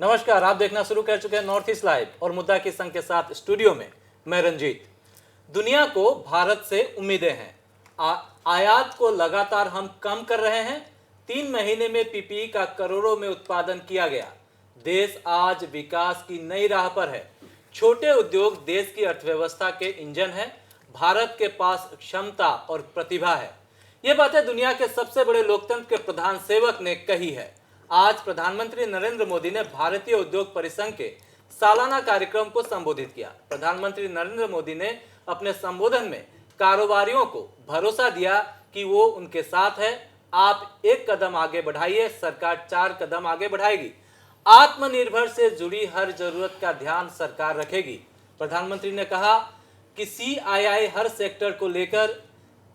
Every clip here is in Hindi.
नमस्कार, आप देखना शुरू कर चुके हैं नॉर्थ ईस्ट लाइव और मुद्दा की संग के साथ स्टूडियो में मैं रंजीत। दुनिया को भारत से उम्मीदें हैं। आयात को लगातार हम कम कर रहे हैं। 3 महीने में पीपीई का करोड़ों में उत्पादन किया गया। देश आज विकास की नई राह पर है। छोटे उद्योग देश की अर्थव्यवस्था के इंजन है। भारत के पास क्षमता और प्रतिभा है। ये बातें दुनिया के सबसे बड़े लोकतंत्र के प्रधान सेवक ने कही है। आज प्रधानमंत्री नरेंद्र मोदी ने भारतीय उद्योग परिसंघ के सालाना कार्यक्रम को संबोधित किया। प्रधानमंत्री नरेंद्र मोदी ने अपने संबोधन में कारोबारियों को भरोसा दिया कि वो उनके साथ है। आप 1 कदम आगे बढ़ाइए, सरकार 4 कदम आगे बढ़ाएगी। आत्मनिर्भर से जुड़ी हर जरूरत का ध्यान सरकार रखेगी। प्रधानमंत्री ने कहा कि CII हर सेक्टर को लेकर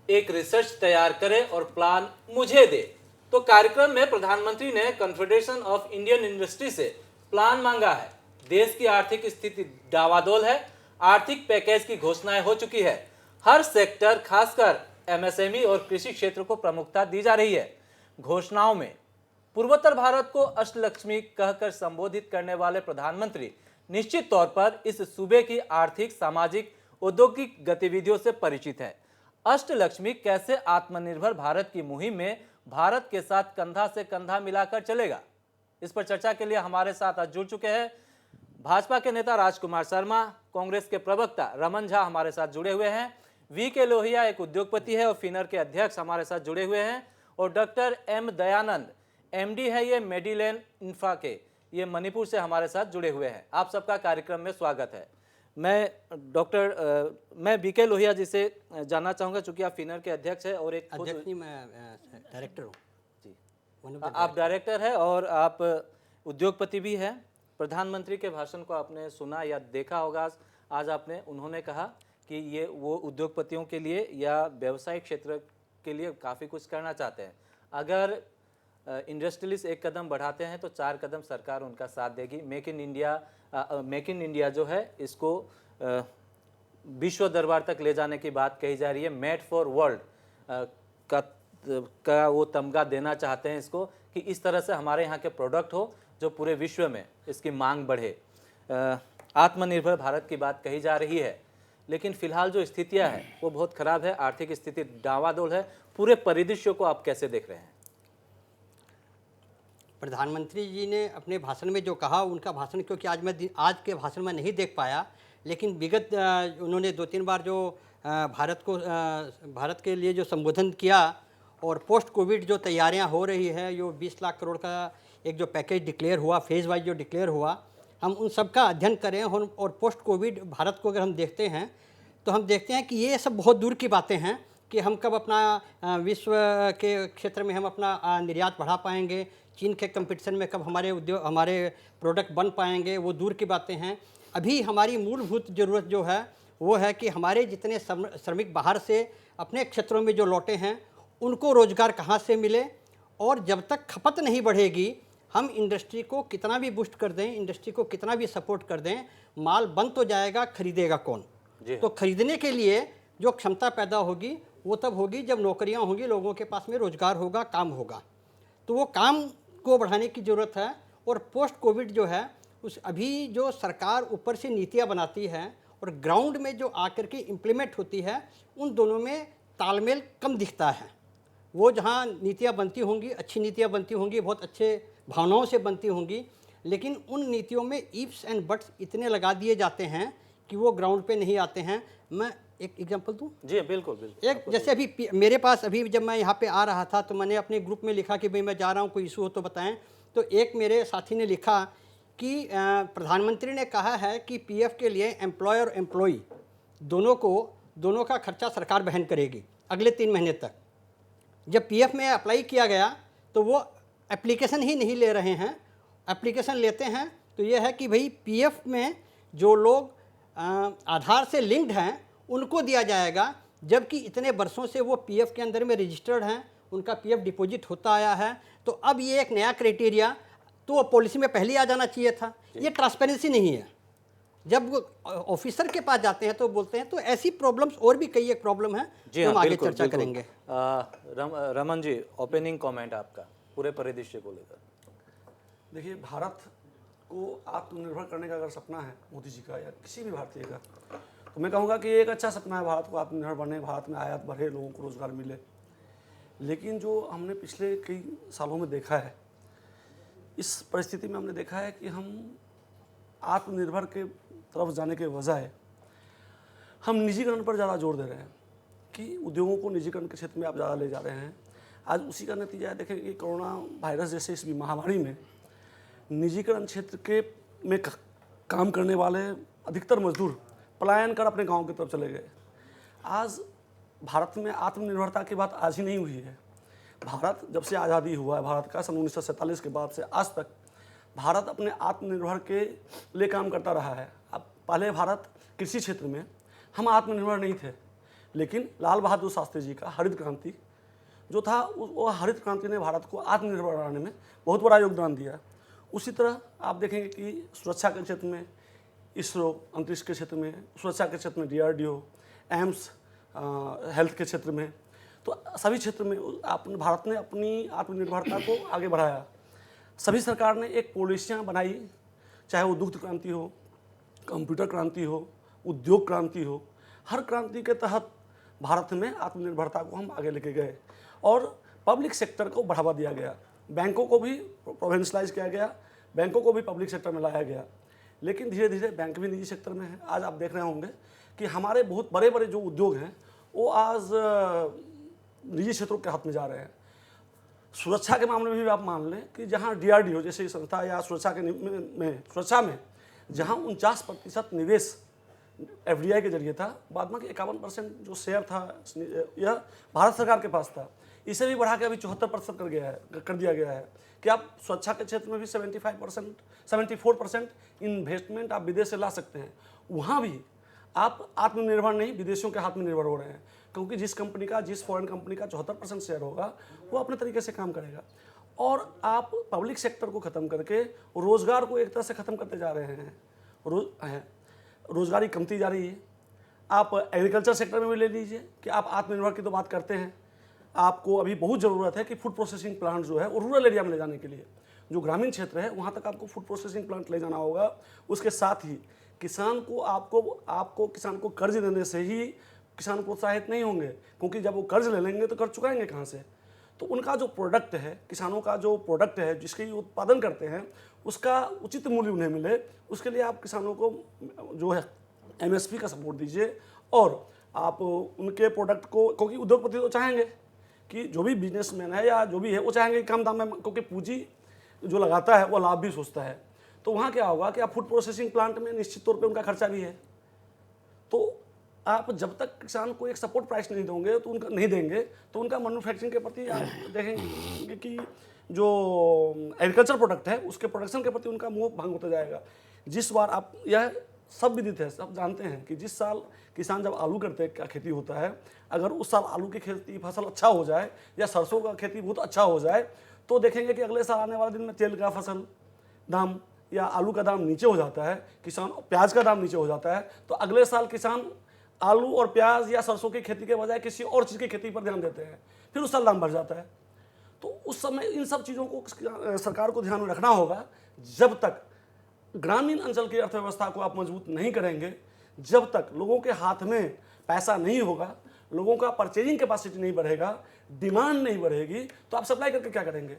एक रिसर्च तैयार करे और प्लान मुझे दे। तो कार्यक्रम में प्रधानमंत्री ने कॉन्फेडरेशन ऑफ इंडियन इंडस्ट्री से प्लान मांगा है। देश की आर्थिक स्थिति डावाडोल है। आर्थिक पैकेज की घोषणाएं हो चुकी है। हर सेक्टर, खासकर MSME और कृषि क्षेत्र को प्रमुखता दी जा रही है। घोषणाओं में पूर्वोत्तर भारत को अष्टलक्ष्मी कहकर संबोधित करने वाले प्रधानमंत्री निश्चित तौर पर इस सूबे की आर्थिक, सामाजिक, औद्योगिक गतिविधियों से परिचित है। अष्टलक्ष्मी कैसे आत्मनिर्भर भारत की मुहिम में भारत के साथ कंधा से कंधा मिलाकर चलेगा, इस पर चर्चा के लिए हमारे साथ आज जुड़ चुके हैं भाजपा के नेता राजकुमार शर्मा, कांग्रेस के प्रवक्ता रमन झा हमारे साथ जुड़े हुए हैं, VK लोहिया एक उद्योगपति है और फिनर के अध्यक्ष हमारे साथ जुड़े हुए हैं, और डॉक्टर M दयानंद MD है ये मेडिलेन इंफ्रा के, ये मणिपुर से हमारे साथ जुड़े हुए हैं। आप सबका कार्यक्रम में स्वागत है। मैं VK लोहिया जी से जानना चाहूँगा, चूँकि आप फिनर के अध्यक्ष हैं और एक अध्यक्ष नहीं, मैं डायरेक्टर हूँ जी। आप डायरेक्टर हैं और आप उद्योगपति भी हैं। प्रधानमंत्री के भाषण को आपने सुना या देखा होगा। आज उन्होंने कहा कि ये वो उद्योगपतियों के लिए या व्यवसायिक क्षेत्र के लिए काफ़ी कुछ करना चाहते हैं। अगर इंडस्ट्रियलिस्ट 1 कदम बढ़ाते हैं तो 4 कदम सरकार उनका साथ देगी। मेक इन इंडिया जो है, इसको विश्व दरबार तक ले जाने की बात कही जा रही है। मेड फॉर वर्ल्ड का वो तमगा देना चाहते हैं इसको, कि इस तरह से हमारे यहाँ के प्रोडक्ट हो जो पूरे विश्व में इसकी मांग बढ़े। आत्मनिर्भर भारत की बात कही जा रही है, लेकिन फिलहाल जो स्थितियाँ हैं वो बहुत खराब है। आर्थिक स्थिति डावाडोल है। पूरे परिदृश्य को आप कैसे देख रहे हैं? प्रधानमंत्री जी ने अपने भाषण में जो कहा, उनका भाषण क्योंकि आज के भाषण में नहीं देख पाया, लेकिन विगत उन्होंने 2-3 बार जो भारत के लिए जो संबोधन किया और पोस्ट कोविड जो तैयारियां हो रही है, जो 20 लाख करोड़ का एक जो पैकेज डिक्लेयर हुआ, फेज़ वाइज जो डिक्लेयर हुआ, हम उन सब का अध्ययन करें। और पोस्ट कोविड भारत को अगर हम देखते हैं तो हम देखते हैं कि ये सब बहुत दूर की बातें हैं कि हम कब अपना विश्व के क्षेत्र में हम अपना निर्यात बढ़ा पाएंगे, चीन के कंपटीशन में कब हमारे प्रोडक्ट बन पाएंगे, वो दूर की बातें हैं। अभी हमारी मूलभूत ज़रूरत जो है वो है कि हमारे जितने श्रमिक बाहर से अपने क्षेत्रों में जो लौटे हैं उनको रोज़गार कहाँ से मिले, और जब तक खपत नहीं बढ़ेगी हम इंडस्ट्री को कितना भी बूस्ट कर दें, इंडस्ट्री को कितना भी सपोर्ट कर दें, माल बन तो जाएगा, खरीदेगा कौन? तो खरीदने के लिए जो क्षमता पैदा होगी वो तब होगी जब नौकरियां होंगी, लोगों के पास में रोज़गार होगा, काम होगा। तो वो काम को बढ़ाने की ज़रूरत है। और पोस्ट कोविड जो है, उस अभी जो सरकार ऊपर से नीतियाँ बनाती है और ग्राउंड में जो आकर के इम्प्लीमेंट होती है, उन दोनों में तालमेल कम दिखता है। वो जहाँ नीतियाँ बनती होंगी, अच्छी नीतियाँ बनती होंगी, बहुत अच्छे भावनाओं से बनती होंगी, लेकिन उन नीतियों में इफ्स एंड बट्स इतने लगा दिए जाते हैं कि वो ग्राउंड पे नहीं आते हैं। मैं एक एग्जांपल दूं? जी बिल्कुल बिल्कुल। एक जैसे अभी मेरे पास अभी जब मैं यहाँ पे आ रहा था तो मैंने अपने ग्रुप में लिखा कि भाई मैं जा रहा हूँ, कोई इशू हो तो बताएं। तो एक मेरे साथी ने लिखा कि प्रधानमंत्री ने कहा है कि PF के लिए एम्प्लॉय और एम्प्लॉई दोनों का खर्चा सरकार वहन करेगी अगले 3 महीने तक। जब PF में अप्लाई किया गया तो वो एप्लीकेशन ही नहीं ले रहे हैं। एप्लीकेशन लेते हैं तो ये है कि भाई PF में जो लोग आधार से लिंक्ड हैं उनको दिया जाएगा, जबकि इतने वर्षों से वो PF के अंदर में रजिस्टर्ड हैं, उनका PF डिपॉजिट होता आया है। तो अब ये एक नया क्राइटेरिया तो पॉलिसी में पहले आ जाना चाहिए था। ये ट्रांसपेरेंसी नहीं है। जब ऑफिसर के पास जाते हैं तो बोलते हैं, तो ऐसी प्रॉब्लम्स और भी कई एक प्रॉब्लम है जो हम आगे चर्चा करेंगे। रमन जी, ओपनिंग कमेंट आपका पूरे परिदृश्य को लेकर। देखिए, भारत को आत्मनिर्भर करने का अगर सपना है मोदी जी का या किसी भी भारतीय का, तो मैं कहूँगा कि एक अच्छा सपना है, भारत को आत्मनिर्भर बने, भारत में आयात बढ़े, लोगों को रोज़गार मिले। लेकिन जो हमने पिछले कई सालों में देखा है, इस परिस्थिति में हमने देखा है कि हम आत्मनिर्भर के तरफ जाने के बजाय हम निजीकरण पर ज़्यादा जोर दे रहे हैं कि उद्योगों को निजीकरण के क्षेत्र में आप ज़्यादा ले जा रहे हैं। आज उसी का नतीजा है, देखें कि कोरोना वायरस जैसे इस महामारी में निजीकरण क्षेत्र के में काम करने वाले अधिकतर मजदूर पलायन कर अपने गांव की तरफ चले गए। आज भारत में आत्मनिर्भरता की बात आज ही नहीं हुई है। भारत जब से आज़ादी हुआ है भारत का सन 1947 के बाद से आज तक भारत अपने आत्मनिर्भर के लिए काम करता रहा है। अब पहले भारत कृषि क्षेत्र में हम आत्मनिर्भर नहीं थे, लेकिन लाल बहादुर शास्त्री जी का हरित क्रांति जो था, वो हरित क्रांति ने भारत को आत्मनिर्भर बनाने में बहुत बड़ा योगदान दिया। उसी तरह आप देखेंगे कि सुरक्षा के क्षेत्र में इसरो, अंतरिक्ष के क्षेत्र में, सुरक्षा के क्षेत्र में DRDO, एम्स, हेल्थ के क्षेत्र में, तो सभी क्षेत्र में भारत ने अपनी आत्मनिर्भरता को आगे बढ़ाया। सभी सरकार ने एक पॉलिसियाँ बनाई, चाहे वो दुग्ध क्रांति हो, कंप्यूटर क्रांति हो, उद्योग क्रांति हो, हर क्रांति के तहत भारत में आत्मनिर्भरता को हम आगे लेके गए और पब्लिक सेक्टर को बढ़ावा दिया गया। बैंकों को भी प्रोविंशलाइज किया गया, बैंकों को भी पब्लिक सेक्टर में लाया गया। लेकिन धीरे धीरे बैंक भी निजी सेक्टर में है। आज आप देख रहे होंगे कि हमारे बहुत बड़े बड़े जो उद्योग हैं वो आज निजी क्षेत्रों के हाथ में जा रहे हैं। सुरक्षा के मामले में भी आप मान लें कि जहां DRDO जैसी संस्था या सुरक्षा सुरक्षा में जहां 49% निवेश FDI के जरिए था, बाद में 51% जो शेयर था यह भारत सरकार के पास था। इसे भी बढ़ा के अभी 74% कर दिया गया है कि आप सुरक्षा के क्षेत्र में भी 74% इन्वेस्टमेंट आप विदेश से ला सकते हैं। वहाँ भी आप आत्मनिर्भर नहीं, विदेशियों के हाथ में निर्भर हो रहे हैं, क्योंकि जिस फॉरेन कंपनी का 74% शेयर होगा वो अपने तरीके से काम करेगा। और आप पब्लिक सेक्टर को ख़त्म करके रोज़गार को एक तरह से ख़त्म करते जा रहे हैं। रोज़गारी कमती जा रही है। आप एग्रीकल्चर सेक्टर में भी ले लीजिए कि आप आत्मनिर्भर की तो बात करते हैं, आपको अभी बहुत ज़रूरत है कि फूड प्रोसेसिंग प्लांट जो है वो रूरल एरिया में ले जाने के लिए, जो ग्रामीण क्षेत्र है वहाँ तक आपको फूड प्रोसेसिंग प्लांट ले जाना होगा। उसके साथ ही किसान को किसान को कर्ज देने से ही किसान प्रोत्साहित नहीं होंगे, क्योंकि जब वो कर्ज ले लेंगे तो कर्ज चुकाएंगे कहाँ से। तो उनका जो प्रोडक्ट है, किसानों का जो प्रोडक्ट है जिसके उत्पादन करते हैं, उसका उचित मूल्य उन्हें मिले, उसके लिए आप किसानों को जो है MSP का सपोर्ट दीजिए। और आप उनके प्रोडक्ट को, क्योंकि उद्योगपति तो चाहेंगे कि जो भी बिजनेसमैन है या जो भी है वो चाहेंगे कम दाम में, क्योंकि पूंजी जो लगाता है वो लाभ भी सोचता है। तो वहाँ क्या होगा कि आप फूड प्रोसेसिंग प्लांट में निश्चित तौर पे उनका खर्चा भी है। तो आप जब तक किसान को एक सपोर्ट प्राइस नहीं दोगे तो उनका मैन्युफैक्चरिंग के प्रति आप देखेंगे कि जो एग्रीकल्चर प्रोडक्ट है उसके प्रोडक्शन के प्रति उनका मोह भंग होता जाएगा। जिस बार आप, यह सब विदित है, सब जानते हैं कि जिस साल किसान जब आलू का खेती होता है, अगर उस साल आलू की खेती फसल अच्छा हो जाए या सरसों का खेती बहुत अच्छा हो जाए, तो देखेंगे कि अगले साल आने वाले दिन में तेल का फसल दाम या आलू का दाम नीचे हो जाता है, प्याज का दाम नीचे हो जाता है, तो अगले साल किसान आलू और प्याज या सरसों की खेती के बजाय किसी और चीज़ की खेती पर ध्यान देते हैं, फिर उस साल दाम बढ़ जाता है। तो उस समय इन सब चीज़ों को सरकार को ध्यान में रखना होगा। जब तक ग्रामीण अंचल की अर्थव्यवस्था को आप मजबूत नहीं करेंगे, जब तक लोगों के हाथ में पैसा नहीं होगा, लोगों का परचेजिंग कैपेसिटी नहीं बढ़ेगा, डिमांड नहीं बढ़ेगी, तो आप सप्लाई करके क्या करेंगे।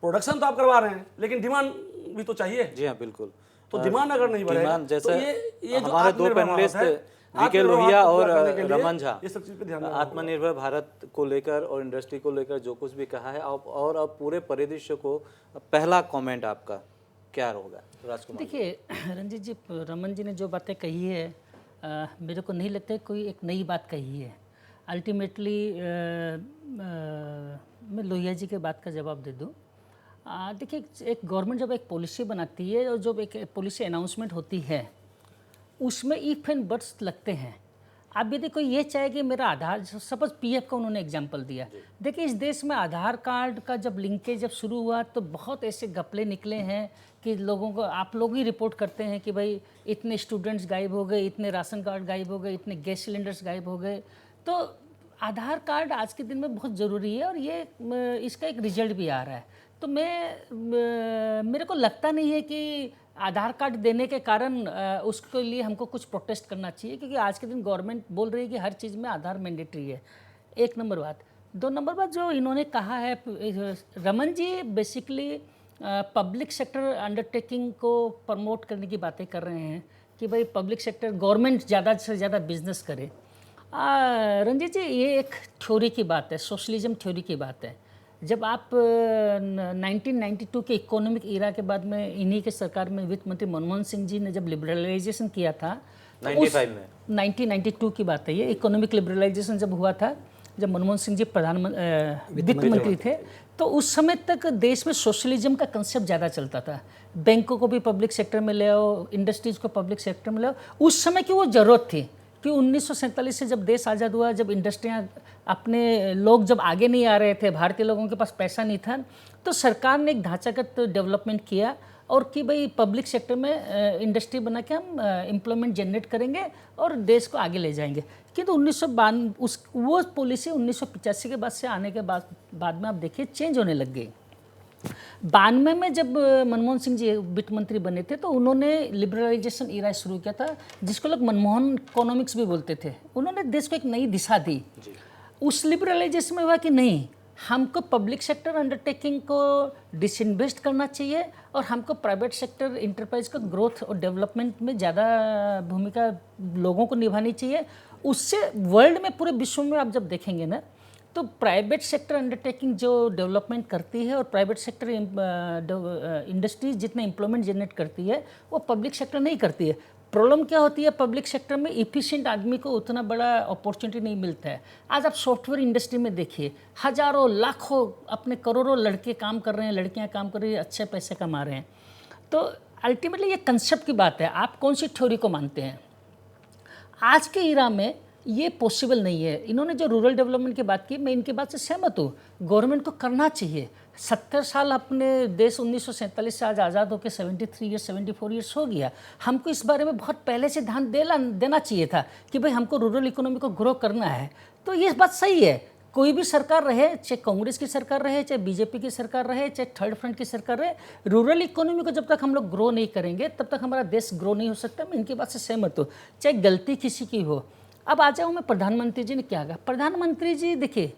प्रोडक्शन तो आप करवा रहे हैं, लेकिन डिमांड भी तो चाहिए। जी हाँ, बिल्कुल। तो डिमांड अगर नहीं बढ़ेगा तो ये जो हमारे दो पैनलिस्ट वीके लोहिया और रमन झा ये सब चीज पे ध्यान आत्मनिर्भर भारत को लेकर और इंडस्ट्री को लेकर जो कुछ भी कहा है, और अब पूरे परिदृश्य को पहला कमेंट आपका क्या होगा राजकुमार? देखिए रंजीत जी, रमन जी ने जो बातें कही है मेरे को नहीं लगता है कोई एक नई बात कही है। अल्टीमेटली मैं लोहिया जी के बात का जवाब दे दूँ। देखिए, एक गवर्नमेंट जब एक पॉलिसी बनाती है और जब एक पॉलिसी अनाउंसमेंट होती है उसमें इफ एंड बट्स लगते हैं। अब यदि कोई ये चाहे कि मेरा आधार, सपोज PF का उन्होंने एग्जांपल दिया, देखिए इस देश में आधार कार्ड का जब लिंकेज जब शुरू हुआ तो बहुत ऐसे घपले निकले हैं कि लोगों को, आप लोग ही रिपोर्ट करते हैं कि भाई इतने स्टूडेंट्स गायब हो गए, इतने राशन कार्ड गायब हो गए, इतने गैस सिलेंडर्स गायब हो गए। तो आधार कार्ड आज के दिन में बहुत ज़रूरी है और ये इसका एक रिजल्ट भी आ रहा है। तो मेरे को लगता नहीं है कि आधार कार्ड देने के कारण उसके लिए हमको कुछ प्रोटेस्ट करना चाहिए, क्योंकि आज के दिन गवर्नमेंट बोल रही है कि हर चीज़ में आधार मैंडेटरी है। एक नंबर बात। 2 नंबर बात जो इन्होंने कहा है, Raman ji basically public sector undertaking को प्रमोट करने की बातें कर रहे हैं कि भाई पब्लिक सेक्टर गवर्नमेंट ज़्यादा से ज़्यादा बिजनेस करे। रंजीत जी, ये एक थ्योरी की बात है, सोशलिज्म थ्योरी की बात है। जब आप 1992 के इकोनॉमिक ईरा के बाद में इन्हीं के सरकार में वित्त मंत्री मनमोहन सिंह जी ने जब लिबरलाइजेशन किया था, 95 में 1992 की बात है ये, इकोनॉमिक लिबरलाइजेशन जब हुआ था, जब मनमोहन सिंह जी वित्त मंत्री थे, तो उस समय तक देश में सोशलिज्म का कंसेप्ट ज़्यादा चलता था। बैंकों को भी पब्लिक सेक्टर में ले आओ, इंडस्ट्रीज़ को पब्लिक सेक्टर में ले आओ। उस समय की वो ज़रूरत थी कि 1947 से जब देश आज़ाद हुआ, जब इंडस्ट्रियाँ अपने लोग जब आगे नहीं आ रहे थे, भारतीय लोगों के पास पैसा नहीं था, तो सरकार ने एक ढांचागत डेवलपमेंट किया और कि भाई पब्लिक सेक्टर में इंडस्ट्री बना के हम एम्प्लॉयमेंट जनरेट करेंगे और देश को आगे ले जाएंगे। किंतु 1992 वो पॉलिसी 1985 के बाद से आने के बाद में आप देखिए चेंज होने लग गई। 92 में जब मनमोहन सिंह जी वित्त मंत्री बने थे तो उन्होंने लिबरलाइजेशन इरा शुरू किया था, जिसको लोग मनमोहन इकोनॉमिक्स भी बोलते थे। उन्होंने देश को एक नई दिशा दी। उस लिबरलाइजेशन में हुआ कि नहीं, हमको पब्लिक सेक्टर अंडरटेकिंग को डिसइन्वेस्ट करना चाहिए और हमको प्राइवेट सेक्टर इंटरप्राइज का ग्रोथ और डेवलपमेंट में ज़्यादा भूमिका लोगों को निभानी चाहिए। उससे वर्ल्ड में, पूरे विश्व में आप जब देखेंगे ना, तो प्राइवेट सेक्टर अंडरटेकिंग जो डेवलपमेंट करती है और प्राइवेट सेक्टर इंडस्ट्रीज जितना एम्प्लॉयमेंट जनरेट करती है वो पब्लिक सेक्टर नहीं करती है। प्रॉब्लम क्या होती है, पब्लिक सेक्टर में इफिशिएंट आदमी को उतना बड़ा अपॉर्चुनिटी नहीं मिलता है। आज आप सॉफ्टवेयर इंडस्ट्री में देखिए, हज़ारों लाखों अपने करोड़ों लड़के काम कर रहे हैं, लड़कियां काम कर रही हैं, अच्छे पैसे कमा रहे हैं। तो अल्टीमेटली ये कंसेप्ट की बात है, आप कौन सी थ्योरी को मानते हैं। आज के इरा में ये पॉसिबल नहीं है। इन्होंने जो रूरल डेवलपमेंट की बात की, मैं इनकी बात से सहमत हूँ, गवर्नमेंट को करना चाहिए। 70 साल अपने देश 1947 से आज आज़ाद होकर 73 ईयर्स 74 ईयर्स हो गया। हमको इस बारे में बहुत पहले से ध्यान देना चाहिए था कि भाई हमको रूरल इकोनॉमी को ग्रो करना है। तो ये बात सही है, कोई भी सरकार रहे, चाहे कांग्रेस की सरकार रहे, चाहे बीजेपी की सरकार रहे, चाहे थर्ड फ्रंट की सरकार रहे, रूरल इकोनॉमी को जब तक हम लोग ग्रो नहीं करेंगे तब तक हमारा देश ग्रो नहीं हो सकता। मैं इनकी बात से सहमत हूँ, चाहे गलती किसी की हो। अब आ जाऊँ मैं प्रधानमंत्री जी ने क्या कहा। प्रधानमंत्री जी देखिए,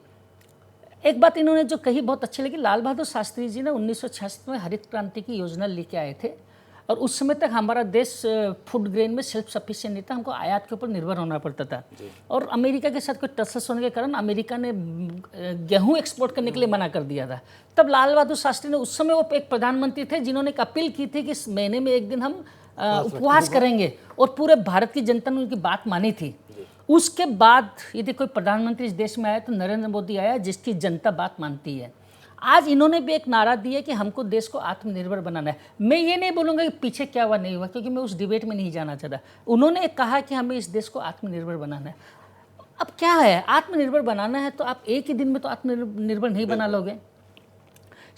एक बात इन्होंने जो कही बहुत अच्छी लगी, लाल बहादुर शास्त्री जी ने 1966 में हरित क्रांति की योजना लेके आए थे और उस समय तक हमारा देश फूड ग्रेन में सेल्फ सफिशिएंट नहीं था, हमको आयात के ऊपर निर्भर होना पड़ता था। और अमेरिका के साथ कोई टसस होने के कारण अमेरिका ने गेहूं एक्सपोर्ट करने के लिए मना कर दिया था। तब लाल बहादुर शास्त्री ने, उस समय वो एक प्रधानमंत्री थे जिन्होंने एक अपील की थी कि इस महीने में एक दिन हम उपवास करेंगे और पूरे भारत की जनता ने उनकी बात मानी थी। उसके बाद यदि कोई प्रधानमंत्री इस देश में आया तो नरेंद्र मोदी आया, जिसकी जनता बात मानती है। आज इन्होंने भी एक नारा दिया कि हमको देश को आत्मनिर्भर बनाना है। मैं ये नहीं बोलूँगा कि पीछे क्या हुआ नहीं हुआ, क्योंकि मैं उस डिबेट में नहीं जाना चाहता। उन्होंने कहा कि हमें इस देश को आत्मनिर्भर बनाना है। अब क्या है, आत्मनिर्भर बनाना है तो आप एक ही दिन में तो आत्मनिर्भर नहीं बना लोगे।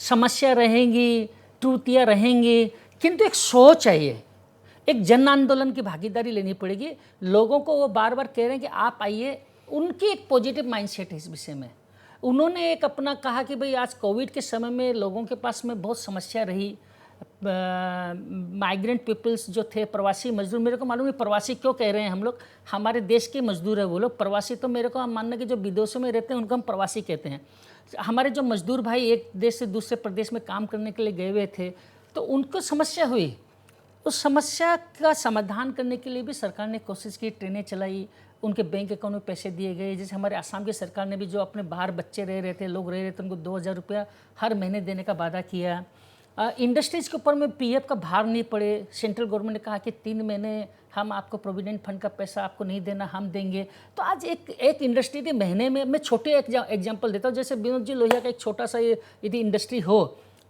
समस्या रहेंगी, त्रुटियाँ रहेंगी, किंतु एक सोच चाहिए, एक जन आंदोलन की भागीदारी लेनी पड़ेगी। लोगों को वो बार बार कह रहे हैं कि आप आइए, उनकी एक पॉजिटिव माइंडसेट है इस विषय में। उन्होंने एक अपना कहा कि भाई आज कोविड के समय में लोगों के पास में बहुत समस्या रही। माइग्रेंट पीपल्स जो थे, प्रवासी मजदूर, मेरे को मालूम है प्रवासी क्यों कह रहे हैं हम लोग, हमारे देश के मजदूर है वो लोग। प्रवासी तो मेरे को हम मानना कि जो विदेशों में रहते हैं उनको हम प्रवासी कहते हैं। हमारे जो मजदूर भाई एक देश से दूसरे प्रदेश में काम करने के लिए गए हुए थे, तो उनको समस्या हुई। उस समस्या का समाधान करने के लिए भी सरकार ने कोशिश की, ट्रेनें चलाई, उनके बैंक अकाउंट में पैसे दिए गए। जैसे हमारे आसाम की सरकार ने भी जो अपने बाहर बच्चे रह रहे थे, लोग रह रहे थे, उनको 2000 रुपया हर महीने देने का वादा किया। इंडस्ट्रीज़ के ऊपर में पीएफ का भार नहीं पड़े। सेंट्रल गवर्नमेंट ने कहा कि 3 महीने हम आपको प्रोविडेंट फंड का पैसा आपको नहीं देना, हम देंगे। तो आज एक इंडस्ट्री के महीने में, मैं छोटे एग्जाम्पल देता हूँ, जैसे विनोद जी लोहिया का एक छोटा सा यदि इंडस्ट्री हो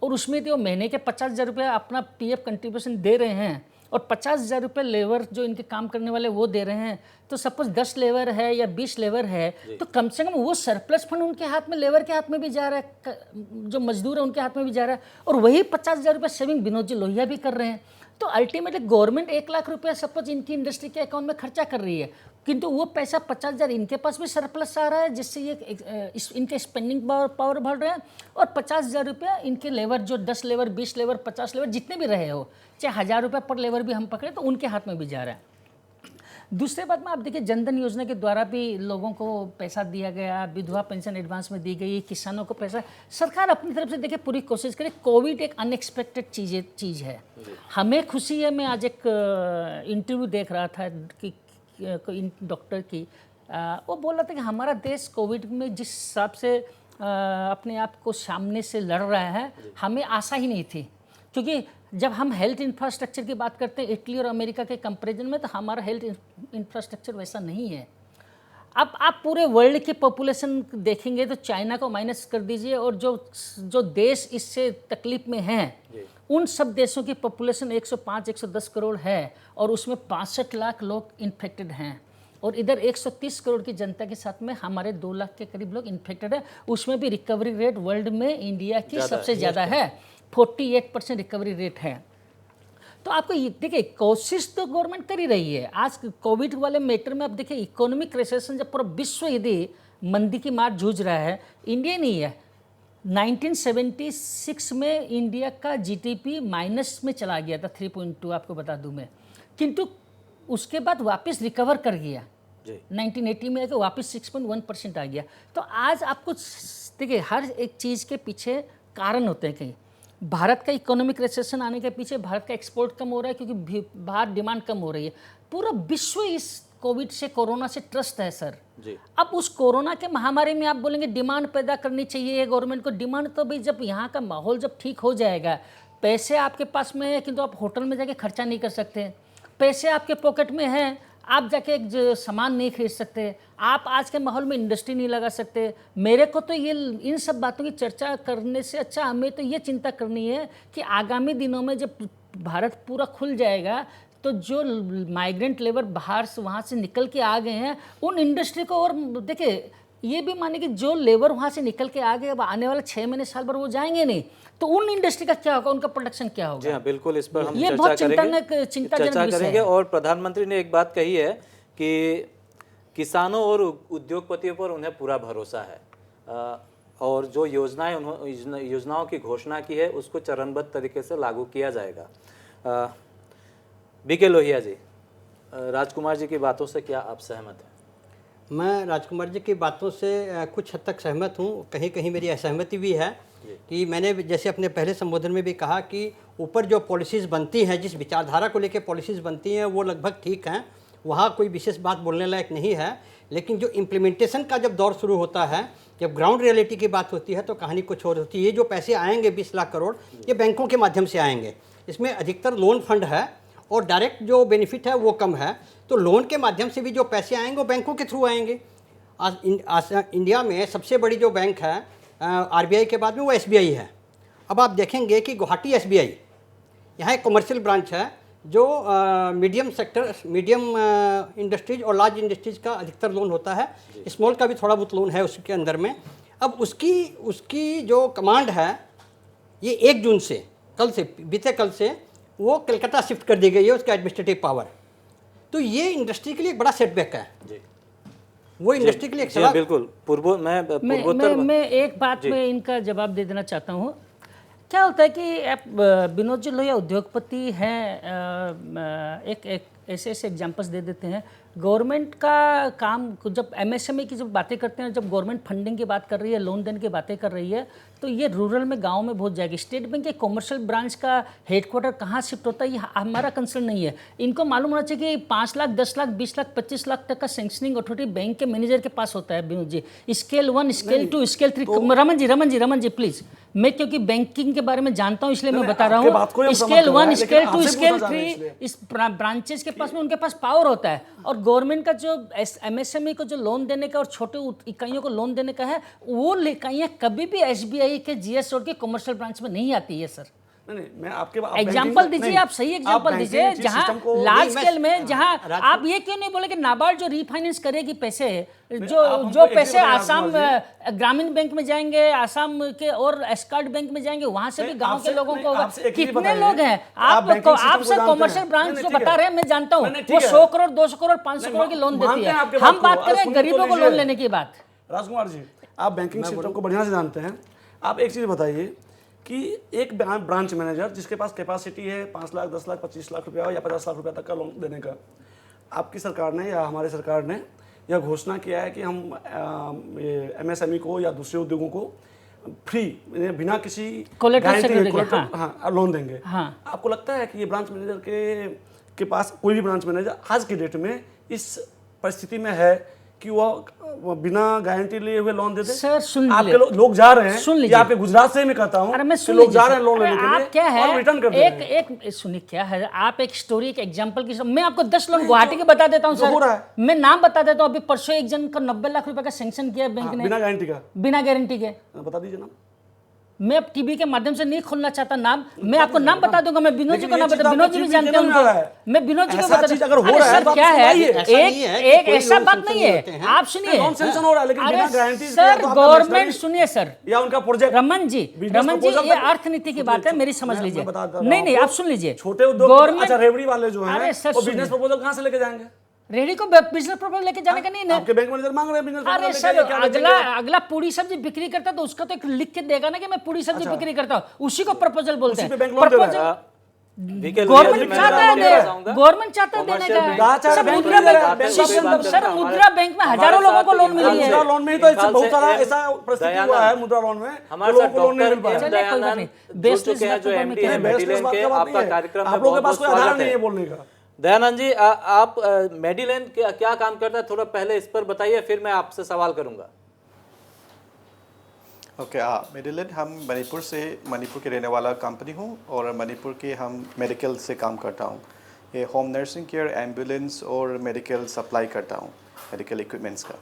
और उसमें यदि वो महीने के 50,000 रुपया अपना पीएफ कंट्रीब्यूशन दे रहे हैं और 50,000 रुपये लेबर जो इनके काम करने वाले वो दे रहे हैं, तो सपोज 10 लेबर है या 20 लेबर है, तो कम से कम वो सरप्लस फंड उनके हाथ में, लेबर के हाथ में भी जा रहा है, जो मजदूर है उनके हाथ में भी जा रहा है, और वही 50,000 रुपये सेविंग विनोद जी लोहिया भी कर रहे हैं। तो अल्टीमेटली गवर्नमेंट 1 लाख रुपया सपोज इनकी इंडस्ट्री के अकाउंट में खर्चा कर रही है, किंतु वो पैसा 50,000 इनके पास भी सरप्लस आ रहा है, जिससे ये इनके स्पेंडिंग पावर बढ़ रहा है, और 50,000 रुपया इनके लेबर, जो 10 लेबर 20 लेबर 50 लेबर जितने भी रहे हो, चाहे 1,000 रुपया पर लेबर भी हम पकड़े तो उनके हाथ में भी जा रहा है। दूसरे बात में आप देखिए, जनधन योजना के द्वारा भी लोगों को पैसा दिया गया, विधवा पेंशन एडवांस में दी गई, किसानों को पैसा, सरकार अपनी तरफ से देखिए पूरी कोशिश करे। कोविड एक अनएक्सपेक्टेड चीज़ है, हमें खुशी है। मैं आज एक इंटरव्यू देख रहा था कि डॉक्टर की, वो बोल रहा था कि हमारा देश कोविड में जिस हिसाब से अपने आप को सामने से लड़ रहा है, हमें आशा ही नहीं थी। क्योंकि जब हम हेल्थ इंफ्रास्ट्रक्चर की बात करते हैं इटली और अमेरिका के कंपैरिजन में, तो हमारा हेल्थ इंफ्रास्ट्रक्चर वैसा नहीं है। अब आप पूरे वर्ल्ड की पॉपुलेशन देखेंगे तो चाइना को माइनस कर दीजिए, और जो देश इससे तकलीफ में हैं उन सब देशों की पॉपुलेशन 105-110 करोड़ है, और उसमें 65 लाख लोग इन्फेक्टेड हैं, और इधर 130 करोड़ की जनता के साथ में हमारे 2 लाख के करीब लोग इन्फेक्टेड है। उसमें भी रिकवरी रेट वर्ल्ड में इंडिया की सबसे ज़्यादा है, 48% रिकवरी रेट है। तो आपको देखिए, कोशिश तो गवर्नमेंट कर ही रही है। आज कोविड वाले मैटर में अब देखिए, इकोनॉमिक रिसेशन जब पूरा विश्व यदि मंदी की मार जूझ रहा है, इंडिया नहीं है। 1976 में इंडिया का जीडीपी माइनस में चला गया था, 3.2 आपको बता दूं मैं, किंतु उसके बाद वापस रिकवर कर गया। 1980 में आके वापस 6.1% आ गया। तो आज आपको देखिए, हर एक चीज़ के पीछे कारण होते हैं। कहीं भारत का इकोनॉमिक रिसेशन आने के पीछे भारत का एक्सपोर्ट कम हो रहा है, क्योंकि बाहर डिमांड कम हो रही है। पूरा विश्व इस कोविड से, कोरोना से त्रस्त है सर जी। अब उस कोरोना के महामारी में आप बोलेंगे डिमांड पैदा करनी चाहिए गवर्नमेंट को। डिमांड तो भाई जब यहाँ का माहौल जब ठीक हो जाएगा, पैसे आपके पास में है किंतु आप होटल में जाके खर्चा नहीं कर सकते, पैसे आपके पॉकेट में हैं, आप जाके एक सामान नहीं खरीद सकते, आप आज के माहौल में इंडस्ट्री नहीं लगा सकते। मेरे को तो ये इन सब बातों की चर्चा करने से अच्छा हमें तो ये चिंता करनी है कि आगामी दिनों में जब भारत पूरा खुल जाएगा, तो जो माइग्रेंट लेबर बाहर से वहाँ से निकल के आ गए हैं, उन इंडस्ट्री को, और देखिए ये भी माने कि जो लेबर वहाँ से निकल के आ गए, अब आने वाले 6 महीने साल भर वो जाएंगे नहीं, तो उन इंडस्ट्री का क्या होगा, उनका प्रोडक्शन क्या होगा। जी हाँ, बिल्कुल, इस पर हम ये बहुत चिंताजनक करेंगे। और प्रधानमंत्री ने एक बात कही है कि किसानों और उद्योगपतियों पर उन्हें पूरा भरोसा है, और जो योजनाओं की घोषणा की है उसको चरणबद्ध तरीके से लागू किया जाएगा। बीके लोहिया जी, राजकुमार जी की बातों से क्या आप सहमत हैं? मैं राजकुमार जी की बातों से कुछ हद तक सहमत हूँ, कहीं कहीं मेरी असहमति भी है। कि मैंने जैसे अपने पहले संबोधन में भी कहा कि ऊपर जो पॉलिसीज़ बनती हैं, जिस विचारधारा को लेकर पॉलिसीज़ बनती हैं, वो लगभग ठीक हैं, वहाँ कोई विशेष बात बोलने लायक नहीं है। लेकिन जो इम्प्लीमेंटेशन का जब दौर शुरू होता है, जब ग्राउंड रियलिटी की बात होती है, तो कहानी कुछ और होती है। ये जो पैसे आएंगे 20 लाख करोड़, ये बैंकों के माध्यम से आएंगे। इसमें अधिकतर लोन फंड है और डायरेक्ट जो बेनिफिट है वो कम है। तो लोन के माध्यम से भी जो पैसे आएंगे वो बैंकों के थ्रू आएंगे। आज इंडिया में सबसे बड़ी जो बैंक है आरबीआई के बाद में, वो एसबीआई है। अब आप देखेंगे कि गुवाहाटी एसबीआई यहाँ एक कमर्शियल ब्रांच है, जो मीडियम सेक्टर, मीडियम इंडस्ट्रीज और लार्ज इंडस्ट्रीज का अधिकतर लोन होता है। स्मॉल का भी थोड़ा बहुत लोन है उसके अंदर में। अब उसकी जो कमांड है, ये 1 जून से, कल से, बीते कल से वो कलकत्ता शिफ्ट कर दी गई है, उसका एडमिनिस्ट्रेटिव पावर। तो ये इंडस्ट्री के लिए एक बड़ा सेटबैक है जी। वो इंडस्ट्री के लिए एक सवाल। बिल्कुल, मैं एक बात में इनका जवाब दे देना चाहता हूँ। क्या होता है कि आप विनोद जी लोहिया उद्योगपति हैं, एक ऐसे एग्जांपल्स दे देते हैं। गवर्नमेंट का काम, जब एमएसएमई की जब बातें करते हैं, जब गवर्नमेंट फंडिंग की बात कर रही है, लोन देने की बातें कर रही है, तो ये रूरल में, गांव में बहुत जाएगी। स्टेट बैंक के कॉमर्शियल ब्रांच का हेडक्वार्टर कहाँ शिफ्ट होता है, ये हमारा कंसर्न नहीं है। इनको मालूम होना चाहिए कि 5 लाख, 10 लाख, 20 लाख, 25 लाख तक का सैंक्शनिंग अथॉरिटी बैंक के मैनेजर के पास होता है। Vinod ji, scale 1, scale 2, scale 3। Raman ji please, मैं क्योंकि बैंकिंग के बारे में जानता हूँ इसलिए मैं बता रहा हूँ। स्केल 1, स्केल 2, स्केल 3 इस ब्रांचेस के पास में, उनके पास पावर होता है। और गवर्नमेंट का जो एमएसएमई को जो लोन देने का और छोटे इकाइयों को लोन देने का है, वो इकाइयाँ कभी भी एसबीआई के जीएस रोड के कमर्शियल ब्रांच में नहीं आती है सर। नहीं, मैं आपके एग्जाम्पल दीजिए, आप सही एग्जाम्पल दीजिए जहाँ लार्ज स्केल में, जहाँ आप ये क्यों नहीं बोले कि नाबार्ड जो रीफाइनेंस करेगी पैसे, जो पैसे आसाम ग्रामीण बैंक में जाएंगे, आसाम के और एस्कार्ट बैंक में जाएंगे, वहां से भी गांव के लोगों को होगा। कितने लोग हैं आप सर कॉमर्शियल ब्रांच जो बता रहे हैं, मैं जानता हूँ वो 100 करोड़ 200 करोड़ 500 करोड़ की लोन देती है। हम बात करें गरीबों को लोन लेने की बात। राजकुमार जी, आप बैंकिंग सिस्टम को बढ़िया से जानते हैं, आप एक चीज़ बताइए कि एक ब्रांच मैनेजर जिसके पास कैपेसिटी है 5 लाख 10 लाख 25 लाख रुपया या 50 लाख रुपया तक का लोन देने का, आपकी सरकार ने या हमारी सरकार ने यह घोषणा किया है कि हम MSME को या दूसरे उद्योगों को फ्री बिना किसी गारंटी लोन देंगे। आपको लगता है कि ये ब्रांच मैनेजर के पास, कोई भी ब्रांच मैनेजर आज के डेट में इस परिस्थिति में है कि वो बिना गारंटी लिए हुए लोन देते? सर सुन आपके लोग जा रहे हैं, सुन लीजिए, यहाँ पे गुजरात से मैं कहता हूँ, लोग जा रहे हैं लोन लेने के लिए, क्या है और रिटर्न कर देते हैं। एक सुनिए, क्या है, आप एक स्टोरी, एक एग्जांपल की, मैं आपको 10 लोग गुवाहाटी के बता देता हूँ सर, मैं नाम बता देता हूँ। अभी परसों एक जन का 90 लाख रुपए का सैंक्शन किया बैंक ने बिना गारंटी का, बिना गारंटी के। बता दीजिए नाम। मैं अब टीवी के माध्यम से नहीं खोलना चाहता नाम, मैं आपको नाम बता दूंगा, मैं विनोद जी को नाम बता, विनोद जी भी जानते हैं उनको, मैं विनोद जी को बता दूंगा। अरे सर क्या है, एक ऐसा बात नहीं है, आप सुनिए, सर गवर्नमेंट सुनिए सर, या उनका प्रोजेक्ट, रमन जी ये अर्थनीति की बात है, मेरी समझ लीजिए। नहीं आप सुन लीजिए, छोटे उद्योग, अच्छा रेवड़ी वाले जो हैं वो बिजनेस प्रपोजल कहाँ से लेके जाएंगे? रेडी को बिजनेस प्रपोजल लेके जाने का नहीं है। आपके बैंक मैनेजर मांग रहे हैं बिजनेस प्रपोजल। अरे सर अगला पूरी सब्जी बिक्री करता तो उसका तो एक लिख के देगा ना कि मैं पूरी सब्जी बिक्री करता हूँ, उसी को प्रपोजल बोलते हैं। गवर्नमेंट चाहता है देने का। सर मुद्रा बैंक में हजारों लोगों को लोन मिली है। मुद्रा लोन में ही तो बहुत सारा ऐसा परिस्थिति हुआ है, मुद्रा लोन में हमारे साथ डॉक्टर दयानंद जुड़ चुके हैं जो MD हैं मेडिलेन के। आपका कार्यक्रम में बहुत बहुत स्वागत है बोलने का। दयानंद जी, आप मेडिलेन क्या काम करता है, थोड़ा पहले इस पर बताइए, फिर मैं आपसे सवाल करूंगा। ओके, मेडिलेन हम मणिपुर के रहने वाला कंपनी हूँ और मणिपुर के हम मेडिकल से काम करता हूँ। ये होम नर्सिंग केयर, एम्बुलेंस और मेडिकल सप्लाई करता हूँ, मेडिकल इक्विपमेंट्स का।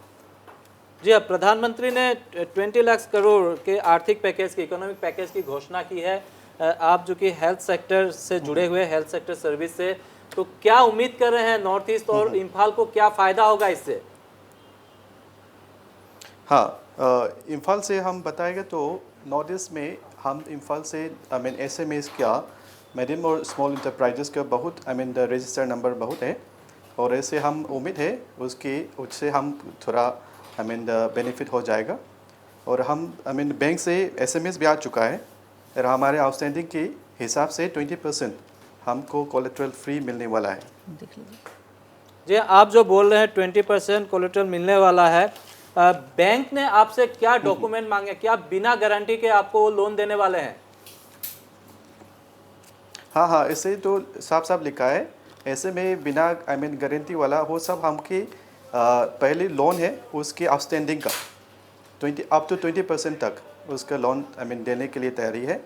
जी हाँ, प्रधानमंत्री ने 20 लाख करोड़ के आर्थिक पैकेज की, इकोनॉमिक पैकेज की घोषणा की है। आप जो कि हेल्थ सेक्टर से जुड़े हुए, हेल्थ सेक्टर सर्विस से, तो क्या उम्मीद कर रहे हैं नॉर्थ ईस्ट और इम्फाल को, क्या फायदा होगा इससे? हाँ, इम्फाल से हम बताएंगे तो नॉर्थ ईस्ट में हम इम्फाल से SMEs क्या, मीडियम और स्मॉल इंटरप्राइजेस का बहुत रजिस्टर नंबर बहुत है, और ऐसे हम उम्मीद है उससे हम थोड़ा बेनिफिट हो जाएगा। और हम बैंक से SMS भी आ चुका है, और हमारे आउटस्टैंडिंग के हिसाब से 20% हमको कोलेट्रल फ्री मिलने वाला है। जी, आप जो बोल रहे हैं 20% कोलेट्रल मिलने वाला है, बैंक ने आपसे क्या डॉक्यूमेंट मांगे, क्या बिना गारंटी के आपको लोन देने वाले हैं? हाँ, ऐसे तो साफ लिखा है, ऐसे में बिना गारंटी वाला वो सब हमके पहले लोन है उसके आउटस्टैंडिंग का अप टू 20% तक उसका लोन देने के लिए तैयारी है।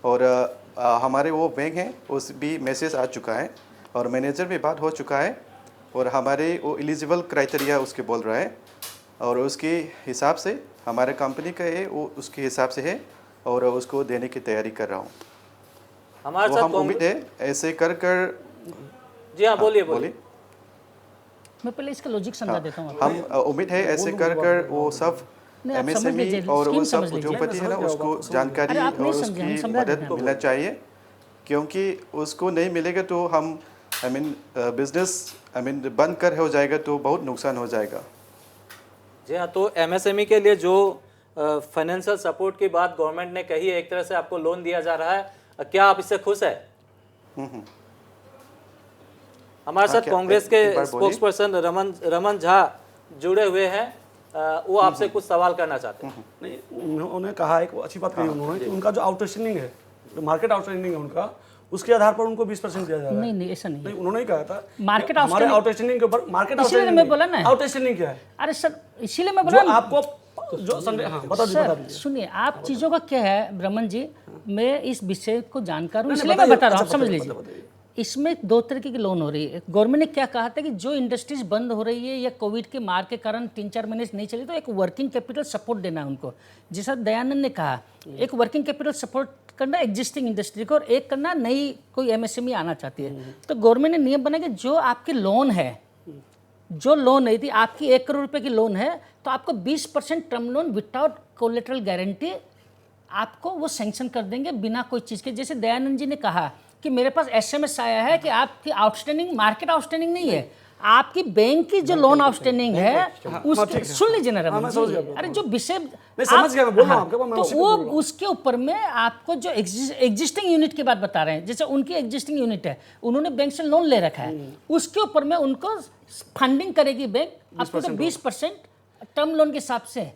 और हमारे वो बैंक हैं उस भी मैसेज आ चुका है और मैनेजर भी बात हो चुका है, और हमारे वो एलिजिबल क्राइटेरिया उसके बोल रहा है, और उसके हिसाब से हमारे कंपनी का है वो उसके हिसाब से है, और उसको देने की तैयारी कर रहा हूँ। हमारे साथ हम उम्मीद है ऐसे कर जी हाँ, बोलिए। मैं पहले इसका लॉजिक समझा देता हूँ। हम उम्मीद है ऐसे कर वो सब MSME और वो सब उद्योगपति है ना, उसको जानकारी और उसकी मदद मिलना चाहिए, क्योंकि उसको नहीं मिलेगा तो हम बिजनेस बंद कर हो जाएगा तो बहुत नुकसान हो जाएगा। जी हाँ, तो MSME के लिए जो फाइनेंशियल सपोर्ट की बात गवर्नमेंट ने कही है, एक तरह से आपको लोन दिया जा रहा है, क्या आप इससे खुश है? हमारे साथ कांग्रेस के स्पोक्स पर्सन रमन झा जुड़े हुए हैं, वो आपसे कुछ सवाल करना चाहते हैं। नहीं, उन्होंने कहा, एक अच्छी बात कही उन्होंने कि उनका जो आउटस्टैंडिंग है, जो मार्केट आउटस्टैंडिंग है उनका, उसके आधार पर उनको 20% दिया जा रहा है। नहीं ऐसा नहीं, उन्होंने ही कहा था मार्केट आउटस्टैंडिंग के ऊपर। मार्केट आउटस्टैंडिंग मैं बोला ना, आउटस्टैंडिंग क्या है? अरे सर इसीलिए मैं बोला आपको जो बता दीजिए। सुनिए, आप चीज़ों का क्या है ब्रह्मन जी, मैं इस विषय को जानकार हूँ इसलिए मैं बता रहा हूँ, आप समझ लीजिए। इसमें 2 तरीके की लोन हो रही है। गवर्नमेंट ने क्या कहा था कि जो इंडस्ट्रीज बंद हो रही है या कोविड के मार के कारण 3-4 महीने नहीं चली, तो एक वर्किंग कैपिटल सपोर्ट देना है उनको। जैसा दयानंद ने कहा, एक वर्किंग कैपिटल सपोर्ट करना एग्जिस्टिंग इंडस्ट्री को और एक करना नई कोई एमएसएमई आना चाहती है। तो गवर्नमेंट ने नियम बनाया कि जो आपकी लोन है, जो लोन है, यदि आपकी 1 करोड़ रुपए की लोन है तो आपको 20% term loan without collateral guarantee आपको वो सैंक्शन कर देंगे बिना कोई चीज़ के। जैसे दयानंद जी ने कहा कि मेरे पास एसएमएस आया है कि आपकी आउटस्टैंडिंग मार्केट आउटस्टैंडिंग नहीं है, आपकी बैंक की जो लोन आउटस्टैंडिंग है उसके सुन लीजिए ना रमन जी, अरे जो विषय समझ गया, मैं बोल रहा हूं आपको, मैं तो उसी पे वो बोल रहा हूं। उसके ऊपर में आपको जो एग्जिस्टिंग यूनिट की बात बता रहे हैं, जैसे उनकी एग्जिस्टिंग यूनिट है, उन्होंने बैंक से लोन ले रखा है, उसके ऊपर में उनको फंडिंग करेगी बैंक आपको 20% टर्म लोन के हिसाब से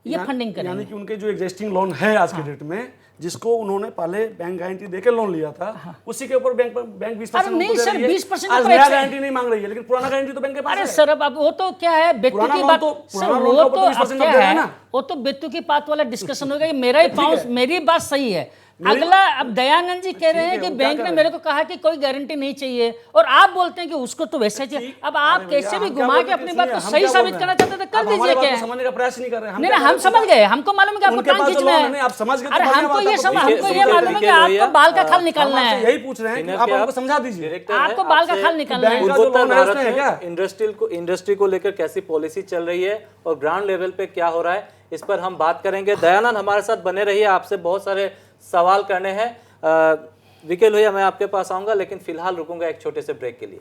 ये फंडिंग करेंगे। यानी कि उनके जो एग्जिस्टिंग लोन है आज के डेट में, जिसको उन्होंने पहले बैंक गारंटी देके लोन लिया था, उसी के ऊपर बैंक 20% अरे नहीं सर, 20% आज ऊपर नया एक- गारंटी नहीं मांग रही है, लेकिन पुराना गारंटी तो बैंक के पास अरे है। सर अब वो तो क्या है बेतु पुराना की लोन बात तो- सर, पुराना वो लोन का तो ऊपर अब 20% क्या अब देगा है ना। वो तो बेतु की बात वाला डिस्कशन होगा कि मेरा ही पाउंड, मेरी बात सही है। अगला अब दयानंद जी कह रहे हैं कि बैंक ने मेरे को कहा कि कोई गारंटी नहीं चाहिए और आप बोलते हैं कि उसको तो वैसा चाहिए। अब आप कैसे भी घुमा के अपनी बात को सही साबित करना चाहते थे, कर दीजिए। क्या समझने का प्रयास नहीं कर रहे हैं। नहीं हम समझ गए, हमको मालूम है कि आपको उनके टांग पास तो खींचना लोन है। नहीं, आप समझ गए तो अरे बढ़िया हमको बात है, ये आपको सब ठीक हमको है, ये मालूम है कि आपको भैया, बाल का खाल हम निकालना आपसे है, यही पूछ रहे हैं कि आप हमको समझा दीजिए। डायरेक्टर है, आपको बाल का आपसे खाल निकालना है। बैंक का जो पूर्वोत्तर लोन है भारत उसमें है क्या? में इंडस्ट्री को लेकर कैसी पॉलिसी चल रही है और ग्राउंड लेवल पे क्या हो रहा है, इस पर हम बात करेंगे। दयानंद हमारे साथ बने रहिए, आपसे बहुत सारे सवाल करने हैं। विकेल भैया मैं आपके पास आऊंगा, लेकिन फिलहाल रुकूंगा एक छोटे से ब्रेक के लिए।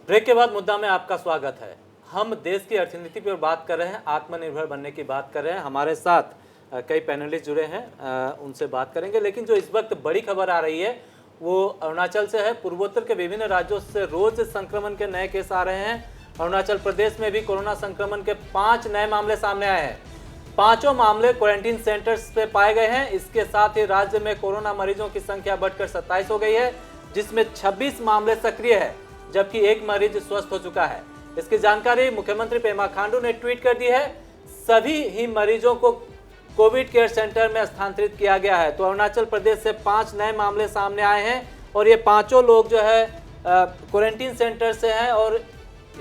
ब्रेक के बाद मुद्दा में आपका स्वागत है। हम देश की अर्थनीति पर बात कर रहे हैं, आत्मनिर्भर बनने की बात कर रहे हैं। हमारे साथ कई पैनलिस्ट जुड़े हैं, उनसे बात करेंगे। लेकिन जो इस वक्त बड़ी खबर आ रही है वो अरुणाचल से है। पूर्वोत्तर के विभिन्न राज्यों से रोज संक्रमण के नए केस आ रहे हैं। अरुणाचल प्रदेश में भी कोरोना संक्रमण के 5 नए मामले सामने आए हैं। 5 मामले क्वारंटीन सेंटर्स पे पाए गए हैं। इसके साथ ही राज्य में कोरोना मरीजों की संख्या बढ़कर 27 हो गई है, जिसमें 26 मामले सक्रिय है, जबकि 1 मरीज स्वस्थ हो चुका है। इसकी जानकारी मुख्यमंत्री पेमा खांडू ने ट्वीट कर दी है। सभी ही मरीजों को कोविड केयर सेंटर में स्थानांतरित किया गया है। तो अरुणाचल प्रदेश से 5 नए मामले सामने आए हैं और ये 5 लोग जो है क्वारंटीन सेंटर से हैं और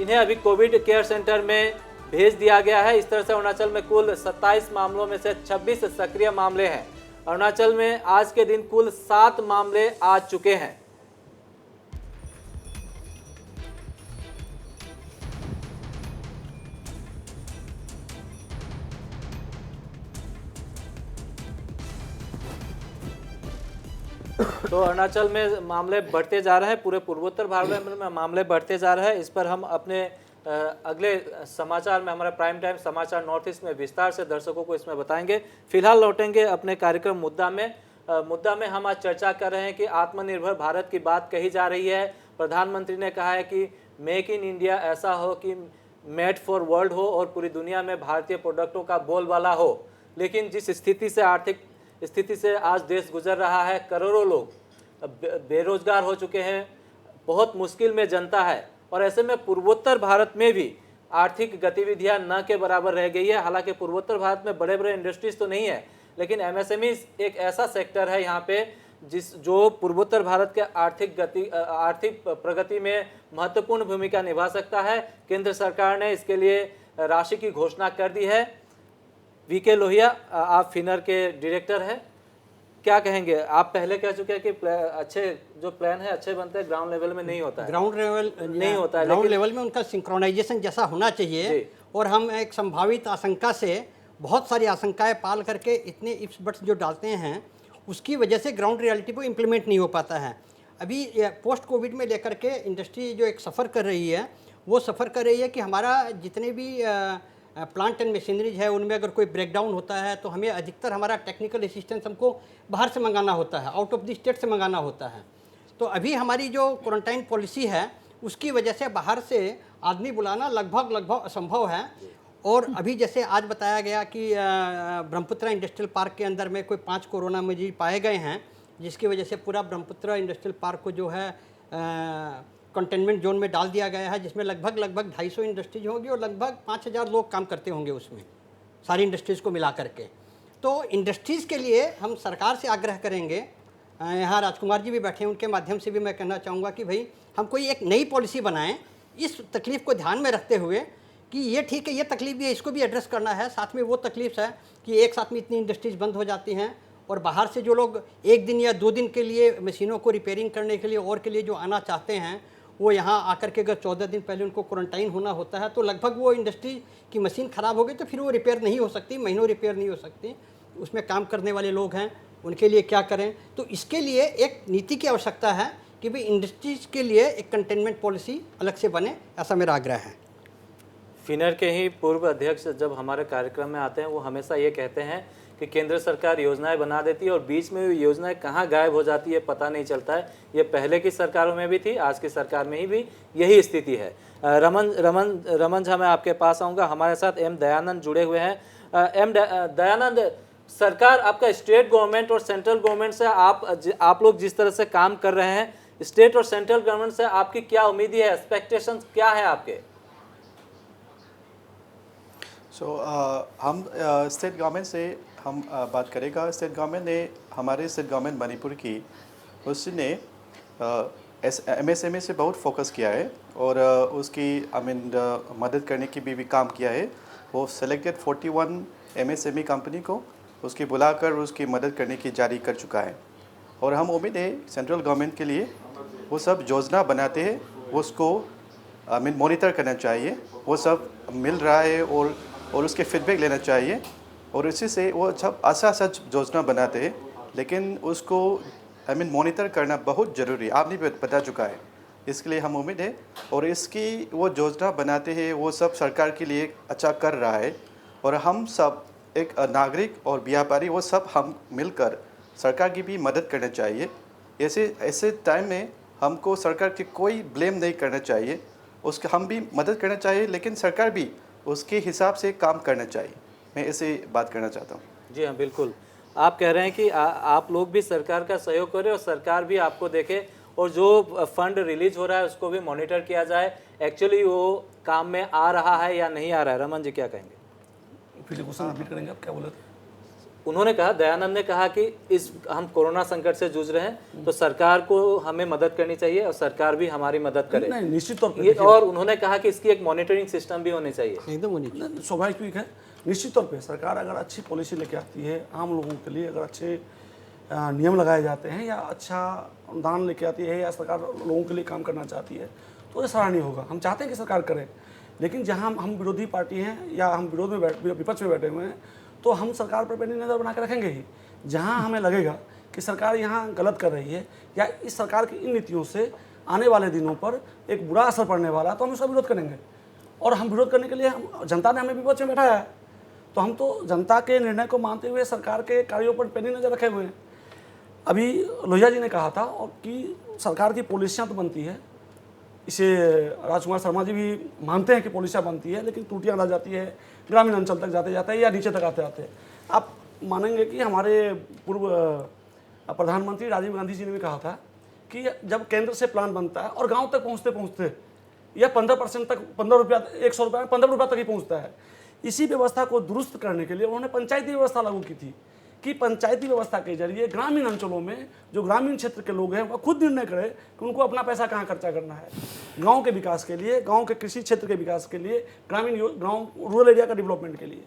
इन्हें अभी कोविड केयर सेंटर में भेज दिया गया है। इस तरह से अरुणाचल में कुल 27 मामलों में से 26 सक्रिय मामले हैं। अरुणाचल में आज के दिन कुल 7 मामले आ चुके हैं। तो अरुणाचल में मामले बढ़ते जा रहे हैं, पूरे पूर्वोत्तर भारत में मामले बढ़ते जा रहे हैं। इस पर हम अपने अगले समाचार में, हमारा प्राइम टाइम समाचार नॉर्थ ईस्ट में विस्तार से दर्शकों को इसमें बताएंगे। फिलहाल लौटेंगे अपने कार्यक्रम मुद्दा में हम आज चर्चा कर रहे हैं कि आत्मनिर्भर भारत की बात कही जा रही है। प्रधानमंत्री ने कहा है कि मेक इन इंडिया ऐसा हो कि मेड फॉर वर्ल्ड हो और पूरी दुनिया में भारतीय प्रोडक्टों का बोलबाला हो। लेकिन जिस आर्थिक स्थिति से आज देश गुजर रहा है, करोड़ों लोग बेरोजगार हो चुके हैं, बहुत मुश्किल में जनता है और ऐसे में पूर्वोत्तर भारत में भी आर्थिक गतिविधियां न के बराबर रह गई है। हालांकि पूर्वोत्तर भारत में बड़े बड़े इंडस्ट्रीज तो नहीं है, लेकिन एमएसएमई एक ऐसा सेक्टर है यहाँ पे जो पूर्वोत्तर भारत के आर्थिक प्रगति में महत्वपूर्ण भूमिका निभा सकता है। केंद्र सरकार ने इसके लिए राशि की घोषणा कर दी है। वीके लोहिया, आप फिनर के डायरेक्टर हैं, क्या कहेंगे? आप पहले कह चुके हैं कि अच्छे जो प्लान है अच्छे बनते हैं, ग्राउंड लेवल में नहीं होता है। ग्राउंड लेवल नहीं होता है, ग्राउंड लेवल में उनका सिंक्रोनाइजेशन जैसा होना चाहिए। और हम एक संभावित आशंका से बहुत सारी आशंकाएं पाल करके इतने इफ्स बट्स जो डालते हैं, उसकी वजह से ग्राउंड रियलिटी को इम्प्लीमेंट नहीं हो पाता है। अभी पोस्ट कोविड में लेकर के इंडस्ट्री जो एक सफ़र कर रही है, वो सफ़र कर रही है कि हमारा जितने भी प्लांट एंड मशीनरीज है उनमें अगर कोई ब्रेकडाउन होता है तो हमें अधिकतर हमारा टेक्निकल असिस्टेंस हमको बाहर से मंगाना होता है, आउट ऑफ द स्टेट से मंगाना होता है। तो अभी हमारी जो क्वारंटाइन पॉलिसी है उसकी वजह से बाहर से आदमी बुलाना लगभग असंभव है। और अभी जैसे आज बताया गया कि ब्रह्मपुत्रा इंडस्ट्रियल पार्क के अंदर में कोई 5 कोरोना मरीज पाए गए हैं, जिसकी वजह से पूरा ब्रह्मपुत्रा इंडस्ट्रियल पार्क को जो है कंटेनमेंट जोन में डाल दिया गया है, जिसमें लगभग 250 इंडस्ट्रीज होगी और लगभग 5000 लोग काम करते होंगे उसमें, सारी इंडस्ट्रीज़ को मिला करके। तो इंडस्ट्रीज़ के लिए हम सरकार से आग्रह करेंगे, यहाँ राजकुमार जी भी बैठे हैं, उनके माध्यम से भी मैं कहना चाहूँगा कि भाई हम कोई एक नई पॉलिसी बनाएं इस तकलीफ़ को ध्यान में रखते हुए कि ये ठीक है, ये तकलीफ भी है, इसको भी एड्रेस करना है। साथ में वो तकलीफ है कि एक साथ में इतनी इंडस्ट्रीज बंद हो जाती हैं और बाहर से जो लोग 1 दिन या 2 दिन के लिए मशीनों को रिपेयरिंग करने के लिए और के लिए जो आना चाहते हैं, वो यहाँ आकर के अगर 14 दिन पहले उनको क्वारंटाइन होना होता है तो लगभग वो इंडस्ट्री की मशीन ख़राब हो गई तो फिर वो रिपेयर नहीं हो सकती, महीनों रिपेयर नहीं हो सकती। उसमें काम करने वाले लोग हैं, उनके लिए क्या करें? तो इसके लिए एक नीति की आवश्यकता है कि भाई इंडस्ट्रीज के लिए एक कंटेनमेंट पॉलिसी अलग से बने, ऐसा मेरा आग्रह है। फिनर के ही पूर्व अध्यक्ष जब हमारे कार्यक्रम में आते हैं वो हमेशा ये कहते हैं कि केंद्र सरकार योजनाएं बना देती है और बीच में भी योजनाएं कहाँ गायब हो जाती है पता नहीं चलता है। ये पहले की सरकारों में भी थी, आज की सरकार में भी यही स्थिति है। रमन झा, मैं आपके पास आऊँगा। हमारे साथ एम दयानंद जुड़े हुए हैं। एम दयानंद, सरकार, आपका स्टेट गवर्नमेंट और सेंट्रल गवर्नमेंट से आप लोग जिस तरह से काम कर रहे हैं, स्टेट और सेंट्रल गवर्नमेंट से आपकी क्या उम्मीद है, एक्सपेक्टेशंस क्या है आपके? हम स्टेट गवर्नमेंट से हम बात करेगा। स्टेट गवर्नमेंट ने, हमारे स्टेट गवर्नमेंट मणिपुर की, उसने MSME से बहुत फोकस किया है और उसकी मदद करने की भी काम किया है। वो सेलेक्टेड 41 MSME कंपनी को उसकी बुलाकर उसकी मदद करने की जारी कर चुका है। और हम उम्मीद है सेंट्रल गवर्नमेंट के लिए वो सब योजना बनाते हैं, उसको मॉनिटर करना चाहिए, वो सब मिल रहा है और उसके फीडबैक लेना चाहिए। और इसी से वो सब अच्छा योजना बनाते हैं, लेकिन उसको मॉनिटर करना बहुत ज़रूरी है, आपने भी बता चुका है। इसके लिए हम उम्मीद है और इसकी वो योजना बनाते हैं, वो सब सरकार के लिए अच्छा कर रहा है। और हम सब एक नागरिक और व्यापारी, वो सब हम मिलकर सरकार की भी मदद करना चाहिए। ऐसे टाइम में हमको सरकार की कोई ब्लेम नहीं करना चाहिए, उसके हम भी मदद करना चाहिए, लेकिन सरकार भी उसके हिसाब से काम करना चाहिए। मैं ऐसे बात करना चाहता हूँ। जी हाँ, बिल्कुल। आप कह रहे हैं कि आप लोग भी सरकार का सहयोग करें और सरकार भी आपको देखे और जो फंड रिलीज हो रहा है उसको भी मॉनिटर किया जाए, एक्चुअली वो काम में आ रहा है या नहीं आ रहा है। रमन जी क्या कहेंगे? फिर क्वेश्चन रिपीट करेंगे, आप क्या बोले थे? उन्होंने कहा, दयानंद ने कहा कि हम कोरोना संकट से जूझ रहे हैं तो सरकार को हमें मदद करनी चाहिए और सरकार भी हमारी मदद करे। नहीं, निश्चित तौर पे। और उन्होंने कहा कि इसकी एक मॉनिटरिंग सिस्टम भी होनी चाहिए। एकदम होनी चाहिए। स्वाभाविक है। निश्चित तौर पे सरकार अगर अच्छी पॉलिसी लेके आती है, आम लोगों के लिए अगर अच्छे नियम लगाए जाते हैं या अच्छा अनुदान लेके आती है या सरकार लोगों के लिए काम करना चाहती है तो ये सराहनीय होगा। हम चाहते हैं कि सरकार करे, लेकिन जहाँ हम विरोधी पार्टी हैं या हम विपक्ष में बैठे हुए हैं तो हम सरकार पर पैनी नज़र बना के रखेंगे ही। जहाँ हमें लगेगा कि सरकार यहाँ गलत कर रही है या इस सरकार की इन नीतियों से आने वाले दिनों पर एक बुरा असर पड़ने वाला, तो हम उसका विरोध करेंगे। और हम विरोध करने के लिए जनता ने हमें विपक्ष में बैठाया है, तो हम तो जनता के निर्णय को मानते हुए सरकार के कार्यों पर पैनी नज़र रखे हुए हैं। अभी लोहिया जी ने कहा था और कि सरकार की पॉलिसियाँ तो बनती है, इसे राजकुमार शर्मा जी भी मानते हैं कि पॉलिसियाँ बनती है, लेकिन त्रुटियाँ रह जाती है, ग्रामीण अंचल तक जाते जाते या नीचे तक आते आते। आप मानेंगे कि हमारे पूर्व प्रधानमंत्री राजीव गांधी जी ने भी कहा था कि जब केंद्र से प्लान बनता है और गांव तक पहुंचते पहुंचते यह 15% तक, 15 रुपया, 100 रुपया, 15 रुपया तक ही पहुंचता है। इसी व्यवस्था को दुरुस्त करने के लिए उन्होंने पंचायती व्यवस्था लागू की थी कि पंचायती व्यवस्था के जरिए ग्रामीण अंचलों में जो ग्रामीण क्षेत्र के लोग हैं वो खुद निर्णय करें कि उनको अपना पैसा कहाँ खर्चा करना है, गांव के विकास के लिए, गांव के कृषि क्षेत्र के विकास के लिए, गांव रूरल एरिया का डेवलपमेंट के लिए।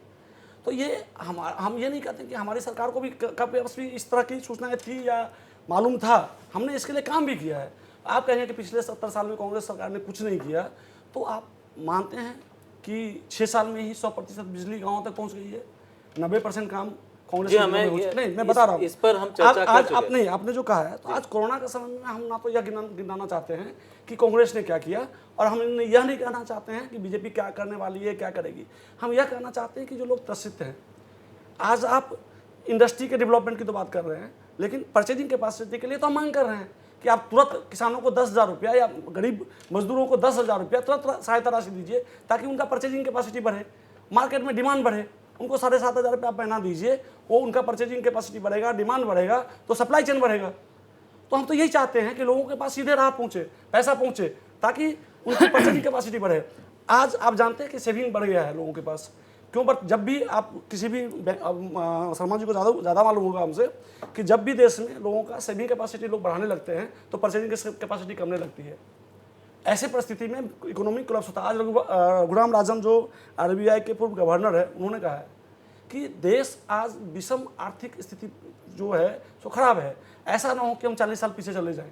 तो ये हम ये नहीं कहते कि हमारी सरकार को भी कभी इस तरह की सूचनाएं थी या मालूम था, हमने इसके लिए काम भी किया है। आप कहेंगे कि पिछले 70 साल में कांग्रेस सरकार ने कुछ नहीं किया, तो आप मानते हैं कि 6 साल में ही 100% बिजली गाँव तक पहुँच गई है, 90% काम कांग्रेस नहीं, मैं बता रहा हूँ। इस पर हम चर्चा कर चुके हैं। नहीं, आपने जो कहा है, तो आज कोरोना के समय में हम ना तो यह गिनाना चाहते हैं कि कांग्रेस ने क्या किया और हम यह नहीं कहना चाहते हैं कि बीजेपी क्या करने वाली है, क्या करेगी। हम यह कहना चाहते हैं कि जो लोग त्रसित हैं, आज आप इंडस्ट्री के डेवलपमेंट की तो बात कर रहे हैं, लेकिन परचेजिंग कैपेसिटी के लिए तो हम मांग कर रहे हैं कि आप तुरंत किसानों को 10,000 रुपया या गरीब मजदूरों को 10,000 रुपया तुरंत सहायता राशि दीजिए ताकि उनका परचेजिंग कैपेसिटी बढ़े, मार्केट में डिमांड बढ़े। उनको 7,500 रुपया आप पहना दीजिए, वो उनका परचेजिंग कैपेसिटी बढ़ेगा, डिमांड बढ़ेगा, तो सप्लाई चेन बढ़ेगा। तो हम तो यही चाहते हैं कि लोगों के पास सीधे राहत पहुँचे, पैसा पहुँचे, ताकि उनकी परचेजिंग कैपेसिटी बढ़े। आज आप जानते हैं कि सेविंग बढ़ गया है लोगों के पास, क्यों? बट जब भी आप किसी भी शर्मा जी को ज़्यादा मालूम होगा हमसे कि जब भी देश में लोगों का सेविंग कैपेसिटी लोग बढ़ाने लगते हैं तो परचेजिंग कैपेसिटी कमने लगती है। ऐसे परिस्थिति में इकोनॉमिक कोलैप्स होता है। आज रघुराम राजन जो आरबीआई के पूर्व गवर्नर है, उन्होंने कहा है कि देश आज विषम आर्थिक स्थिति जो है सो खराब है, ऐसा ना हो कि हम 40 साल पीछे चले जाएं।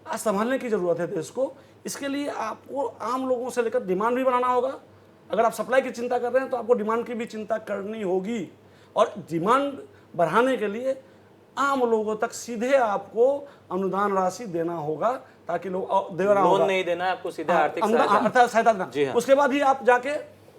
आज संभालने की ज़रूरत है देश को। इसके लिए आपको आम लोगों से लेकर डिमांड भी बनाना होगा। अगर आप सप्लाई की चिंता कर रहे हैं तो आपको डिमांड की भी चिंता करनी होगी, और डिमांड बढ़ाने के लिए आम लोगों तक सीधे आपको अनुदान राशि देना होगा, ताकि लोग देना लोन होगा, नहीं देना है आपको, सीधा आर्थिक सहायता। अर्थात सहायता जी देना। हाँ। उसके बाद ही आप जाके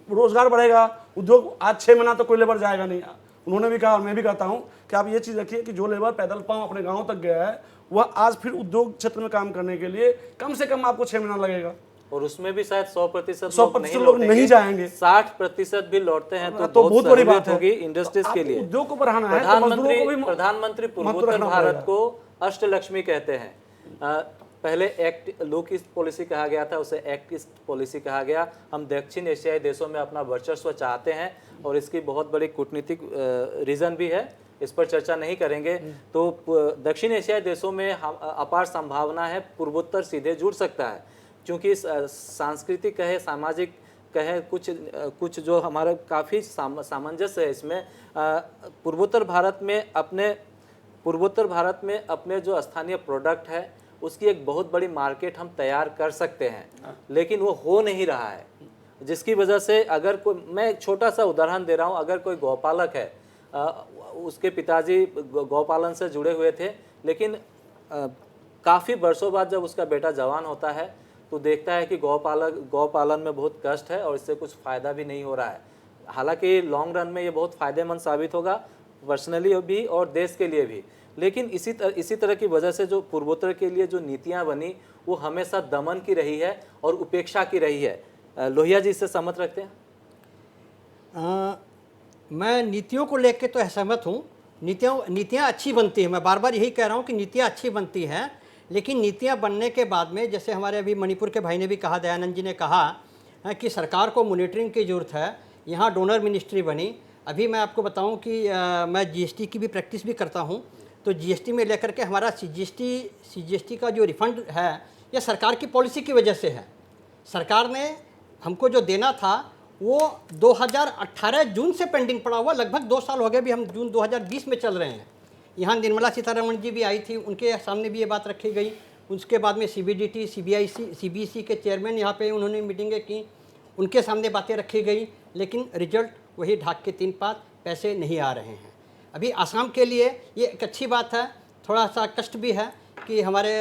रोजगार बढ़ेगा, उद्योग। आज 6 महीना तो कोई लेबर जाएगा नहीं। उन्होंने भी कहा और मैं भी कहता हूँ कि आप ये चीज़ रखिए कि जो लेबर पैदल पाँव अपने गाँव तक गया है, वह आज फिर उद्योग क्षेत्र में काम करने के लिए कम से कम आपको 6 महीना लगेगा। और उसमें भी शायद 100% 100% लोग नहीं जाएंगे, 60% भी लौटते हैं तो बहुत बड़ी बात होगी है इंडस्ट्रीज के लिए। उद्योग को बढ़ाना है तो मजदूरों को भी प्रधानमंत्री पूर्वोत्तर रखना भारत पड़ेगा। को अष्टलक्ष्मी कहते हैं। पहले एक्ट लुक ईस्ट पॉलिसी कहा गया था, उसे एक्ट ईस्ट पॉलिसी कहा गया। हम दक्षिण एशियाई देशों में अपना वर्चस्व चाहते हैं और इसकी बहुत बड़ी कूटनीतिक रीजन भी है, इस पर चर्चा नहीं करेंगे। तो दक्षिण एशियाई देशों में अपार संभावना है, पूर्वोत्तर सीधे जुड़ सकता है, क्योंकि सांस्कृतिक कहे, सामाजिक कहे, कुछ जो हमारा काफ़ी सामंजस्य है इसमें। पूर्वोत्तर भारत में अपने जो स्थानीय प्रोडक्ट है उसकी एक बहुत बड़ी मार्केट हम तैयार कर सकते हैं, लेकिन वो हो नहीं रहा है, जिसकी वजह से अगर कोई, मैं एक छोटा सा उदाहरण दे रहा हूँ, अगर कोई गौपालक है, उसके पिताजी गौपालन से जुड़े हुए थे, लेकिन काफ़ी वर्षों बाद जब उसका बेटा जवान होता है तो देखता है कि गौपालन में बहुत कष्ट है और इससे कुछ फ़ायदा भी नहीं हो रहा है। हालांकि लॉन्ग रन में ये बहुत फ़ायदेमंद साबित होगा, पर्सनली भी और देश के लिए भी। लेकिन इसी तरह की वजह से जो पूर्वोत्तर के लिए जो नीतियाँ बनी वो हमेशा दमन की रही है और उपेक्षा की रही है। लोहिया जी इससे सहमत रखते हैं? मैं नीतियों को लेकर तो असहमत हूँ। नीतियाँ अच्छी बनती हैं, मैं बार बार यही कह रहा हूँ कि नीतियाँ अच्छी बनती हैं, लेकिन नीतियाँ बनने के बाद में, जैसे हमारे अभी मणिपुर के भाई ने भी कहा, दयानंद जी ने कहा कि सरकार को मॉनिटरिंग की ज़रूरत है। यहाँ डोनर मिनिस्ट्री बनी। अभी मैं आपको बताऊँ कि मैं जीएसटी की भी प्रैक्टिस भी करता हूँ, तो जीएसटी में लेकर के हमारा सीजीएसटी का जो रिफंड है, यह सरकार की पॉलिसी की वजह से है। सरकार ने हमको जो देना था वो 2018 जून से पेंडिंग पड़ा हुआ, लगभग 2 साल हो गए, भी हम जून 2020 में चल रहे हैं। यहाँ निर्मला सीतारमण जी भी आई थी, उनके सामने भी ये बात रखी गई। उसके बाद में सीबीडीटी, सीबीएसई के चेयरमैन यहाँ पे उन्होंने मीटिंगें की, उनके सामने बातें रखी गई, लेकिन रिजल्ट वही ढाक के 3 पात, पैसे नहीं आ रहे हैं। अभी आसाम के लिए ये एक अच्छी बात है, थोड़ा सा कष्ट भी है कि हमारे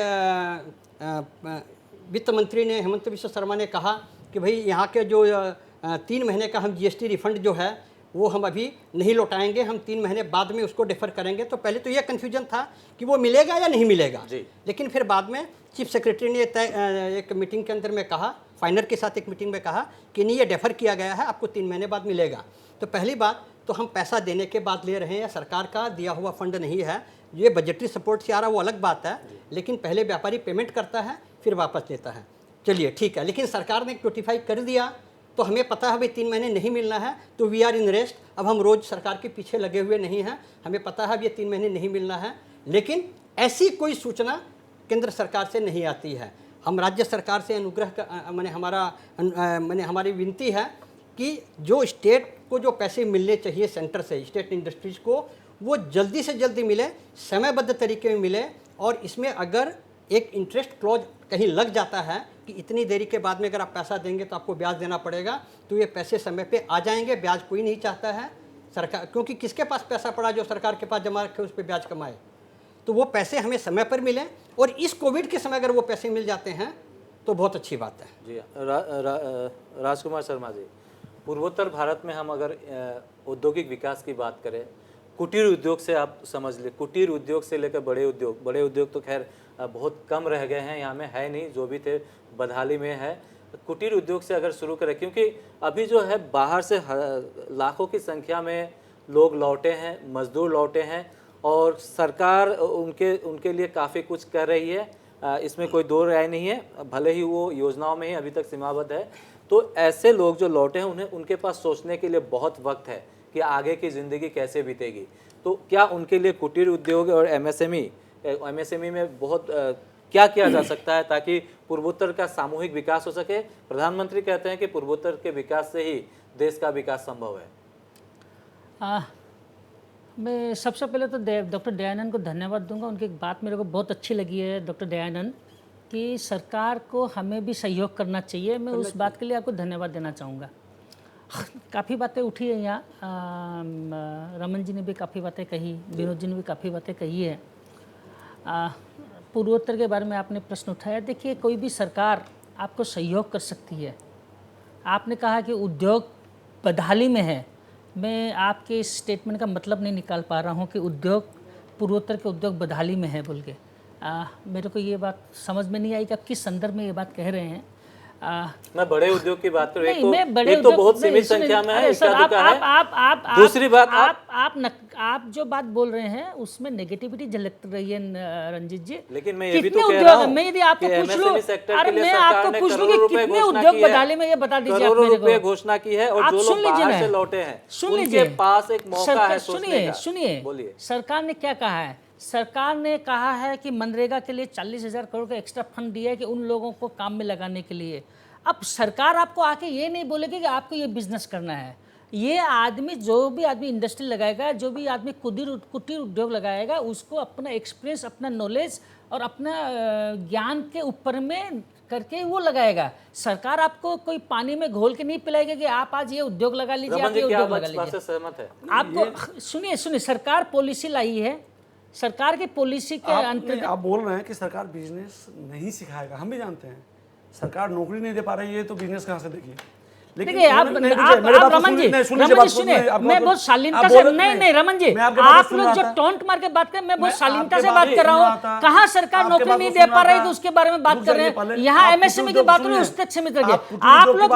वित्त मंत्री ने, हेमंत बिस्वा शर्मा ने कहा कि भाई यहाँ के जो 3 महीने का हम जीएसटी रिफंड जो है वो हम अभी नहीं लौटाएंगे, हम 3 महीने बाद में उसको डिफ़र करेंगे। तो पहले तो ये कन्फ्यूजन था कि वो मिलेगा या नहीं मिलेगा, लेकिन फिर बाद में चीफ सेक्रेटरी ने एक मीटिंग के अंदर में कहा, फाइनर के साथ एक मीटिंग में कहा कि नहीं, ये डेफर किया गया है, आपको 3 महीने बाद मिलेगा। तो पहली बात तो हम पैसा देने के बाद ले रहे हैं, या सरकार का दिया हुआ फंड नहीं है, ये बजटरी सपोर्ट से आ रहा वो अलग बात है, लेकिन पहले व्यापारी पेमेंट करता है फिर वापस लेता है। चलिए ठीक है, लेकिन सरकार ने नोटिफाई कर दिया तो हमें पता है भाई 3 महीने नहीं मिलना है, तो वी आर इन रेस्ट। अब हम रोज़ सरकार के पीछे लगे हुए नहीं हैं, हमें पता है अब ये 3 महीने नहीं मिलना है, लेकिन ऐसी कोई सूचना केंद्र सरकार से नहीं आती है। हम राज्य सरकार से अनुग्रह मैंने हमारी विनती है कि जो स्टेट को जो पैसे मिलने चाहिए सेंटर से, स्टेट इंडस्ट्रीज़ को, वो जल्दी से जल्दी मिले, समयबद्ध तरीके में मिले। और इसमें अगर एक इंटरेस्ट क्लॉज कहीं लग जाता है कि इतनी देरी के बाद में अगर आप पैसा देंगे तो आपको ब्याज देना पड़ेगा, तो ये पैसे समय पे आ जाएंगे। ब्याज कोई नहीं चाहता है सरकार, क्योंकि किसके पास पैसा पड़ा जो सरकार के पास जमा रखे उस पर ब्याज कमाए। तो वो पैसे हमें समय पर मिले, और इस कोविड के समय अगर वो पैसे मिल जाते हैं तो बहुत अच्छी बात है। जी राजकुमार शर्मा जी, पूर्वोत्तर भारत में हम अगर औद्योगिक विकास की बात करें, कुटीर उद्योग से आप समझ ले, कुटीर उद्योग से लेकर बड़े उद्योग तो खैर बहुत कम रह गए हैं, यहाँ में है नहीं, जो भी थे बदहाली में है। कुटीर उद्योग से अगर शुरू करें, क्योंकि अभी जो है बाहर से लाखों की संख्या में लोग लौटे हैं, मजदूर लौटे हैं, और सरकार उनके लिए काफ़ी कुछ कर रही है, इसमें कोई दो राय नहीं है, भले ही वो योजनाओं में ही अभी तक सीमाबद्ध है। तो ऐसे लोग जो लौटे हैं उनके पास सोचने के लिए बहुत वक्त है कि आगे की ज़िंदगी कैसे बीतेगी। तो क्या उनके लिए कुटीर उद्योग और एमएसएमई में बहुत क्या किया जा सकता है ताकि पूर्वोत्तर का सामूहिक विकास हो सके? प्रधानमंत्री कहते हैं कि पूर्वोत्तर के विकास से ही देश का विकास संभव है। मैं सबसे पहले तो डॉक्टर दयानंद को धन्यवाद दूंगा। उनकी एक बात मेरे को बहुत अच्छी लगी है डॉक्टर दयानंद, कि सरकार को हमें भी सहयोग करना चाहिए। मैं उस बात के लिए आपको धन्यवाद देना चाहूँगा। काफ़ी बातें उठी है यहाँ, रमन जी ने भी काफ़ी बातें कही, विनोद जी ने भी काफ़ी बातें कही है। पूर्वोत्तर के बारे में आपने प्रश्न उठाया। देखिए, कोई भी सरकार आपको सहयोग कर सकती है। आपने कहा कि उद्योग बदहाली में है। मैं आपके इस स्टेटमेंट का मतलब नहीं निकाल पा रहा हूँ कि उद्योग, पूर्वोत्तर के उद्योग बदहाली में है बोल के। मेरे को ये बात समझ में नहीं आई कि आप किस संदर्भ में ये बात कह रहे हैं। मैं बड़े उद्योग की बात कर रहा हूँ। एक तो बहुत सीमित संख्या में है, दूसरी बात आप जो बात बोल रहे हैं उसमें नेगेटिविटी झलक रही है रंजीत जी। लेकिन मैं ये भी तो कह रहा हूँ, मैं यदि आपको पूछ लूं, अरे मैं आपको पूछ लूं कि कितने उद्योग बदहाली में, ये बता दीजिए आप मेरे को। करोड़ों रुपए घोषणा की है और जो लोग बाहर से लौटे हैं उनके पास एक मौका है सोचने का। सुनिए, बोलिए, सरकार ने क्या कहा है? सरकार ने कहा है कि मनरेगा के लिए 40,000 करोड़ का एक्स्ट्रा फंड दिया है कि उन लोगों को काम में लगाने के लिए। अब सरकार आपको आके ये नहीं बोलेगी कि आपको ये बिजनेस करना है। ये आदमी, जो भी आदमी इंडस्ट्री लगाएगा, जो भी आदमी कुटीर उद्योग लगाएगा, उसको अपना एक्सपीरियंस, अपना नॉलेज और अपना ज्ञान के ऊपर में करके वो लगाएगा। सरकार आपको कोई पानी में घोल के नहीं पिलाएगी कि आप आज ये उद्योग लगा लीजिए, आप ये उद्योग लगा लीजिए। सहमत है आपको सुनिए, सरकार पॉलिसी लाई है। सरकार की पॉलिसी के अंतर्गत आप बोल रहे हैं कि सरकार बिजनेस नहीं सिखाएगा। हम भी जानते हैं सरकार नौकरी नहीं दे पा रही है, तो बिजनेस कहाँ से देगी? देखिए, आप रमन जी सुनिए, मैं बहुत शालीनता से, नहीं रमन जी, आप लोग जो टोंट मार के बात करें, मैं बहुत शालीनता से बात कर रहा हूँ। कहाँ सरकार नौकरी नहीं दे पा रही तो उसके बारे में बात कर रहे हैं। यहाँ एमएसएमई की बात हो रही है, उस तक सीमित रखिए। आप लोग,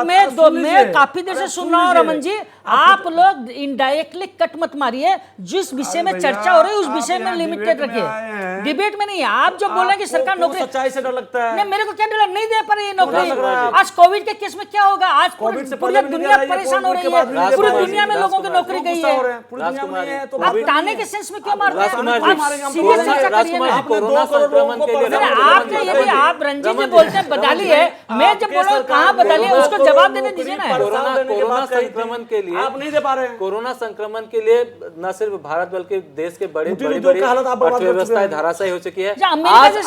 मैं काफी देर से सुन रहा हूँ रमन जी, आप लोग इनडायरेक्टली कट मत मारिए। जिस विषय में चर्चा हो रही है उस विषय में लिमिटेड रखिए, डिबेट में नहीं। आप जो बोल रहे हैं कि सरकार नौकरी, सच्चाई से डर लगता है। मेरे को क्या डर, नहीं दे पा रही है नौकरी। आज कोविड के केस में क्या होगा? आज पूरी दुनिया परेशान हो रही है, पूरी दुनिया में लोगों की नौकरी गई है। आप ताने के सेंस में क्यों मार रहे हैं? सीरियस चर्चा करिए। कोरोना संक्रमण के लिए आपने, यदि आप रंजीत जी बोलते हैं बदहाली है, मैं जब बोल रहा हूँ कहाँ बदहाली है, उसको जवाब देने दीजिए ना। कोरोना संक्रमण के लिए आप नहीं दे पा रहे हैं। कोरोना संक्रमण के लिए न सिर्फ भारत बल्कि देश के बड़ी अर्थव्यवस्थाएं धराशायी हो चुकी है। आज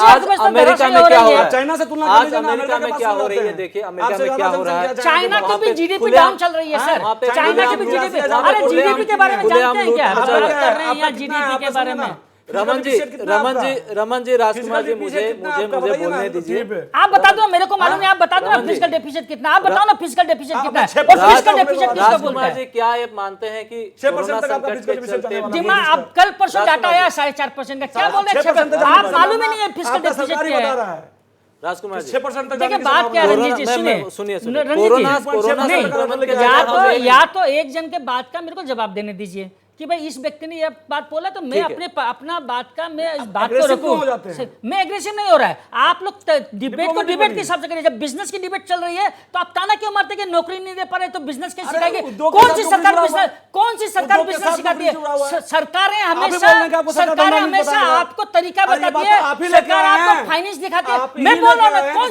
अमेरिका में क्या हो रहा है? चाइना से तुलना आज अमेरिका में क्या हो रही है? देखिए अमेरिका में क्या हो रहा है। चाइना की भी जीडीपी डाउन चल रही है सर। चाइना की भी जीडीपी, अरे जीडीपी के बारे में जानते हैं क्या? बात कर रहे हैं यहाँ जीडीपी के बारे में। रमन जी, राजकुमार जी, मुझे बोलने दीजिए। आप बता दो, मेरे को मालूम नहीं, आप बता दो फिजिकल डेफिसिट कितना, आप बताओ ना फिजिकल डेफिसिट कितना है, और फिजिकल डेफिसिट किसको बोलते हैं? जी, क्या आप मानते हैं कि 6% तक आपका फिजिकल डेफिसिट जी, मैं अब कल परसों डाटा आया 4.5% का, क्या बोल रहे हैं? आप मालूम ही नहीं है फिजिकल डेफिसिट क्या है। राजकुमार जी, 6% तक देखिए बात क्या है रंजीत जी, सुनिए कोरोना संक्रमण के लिए या तो एक जन के बात का मेरे को जवाब देने दीजिए कि भाई इस व्यक्ति ने ये बात बोला तो मैं अपना बात का, मैं इस बात को रखूं। मैं एग्रेसिव नहीं हो रहा है। आप लोग डिबेट को डिबेट के हिसाब से करिए। जब बिजनेस की डिबेट चल रही है तो आप ताना क्यों मारते कि नौकरी नहीं दे पा रहे तो बिजनेस कैसे सिखाएंगे? कौन सी सरकार बिजनेस सिखाती है? सरकारें हमेशा आपको तरीका बताती है, सरकार आपको फाइनेंस दिखाती है। मैं बोल रहा हूँ कौन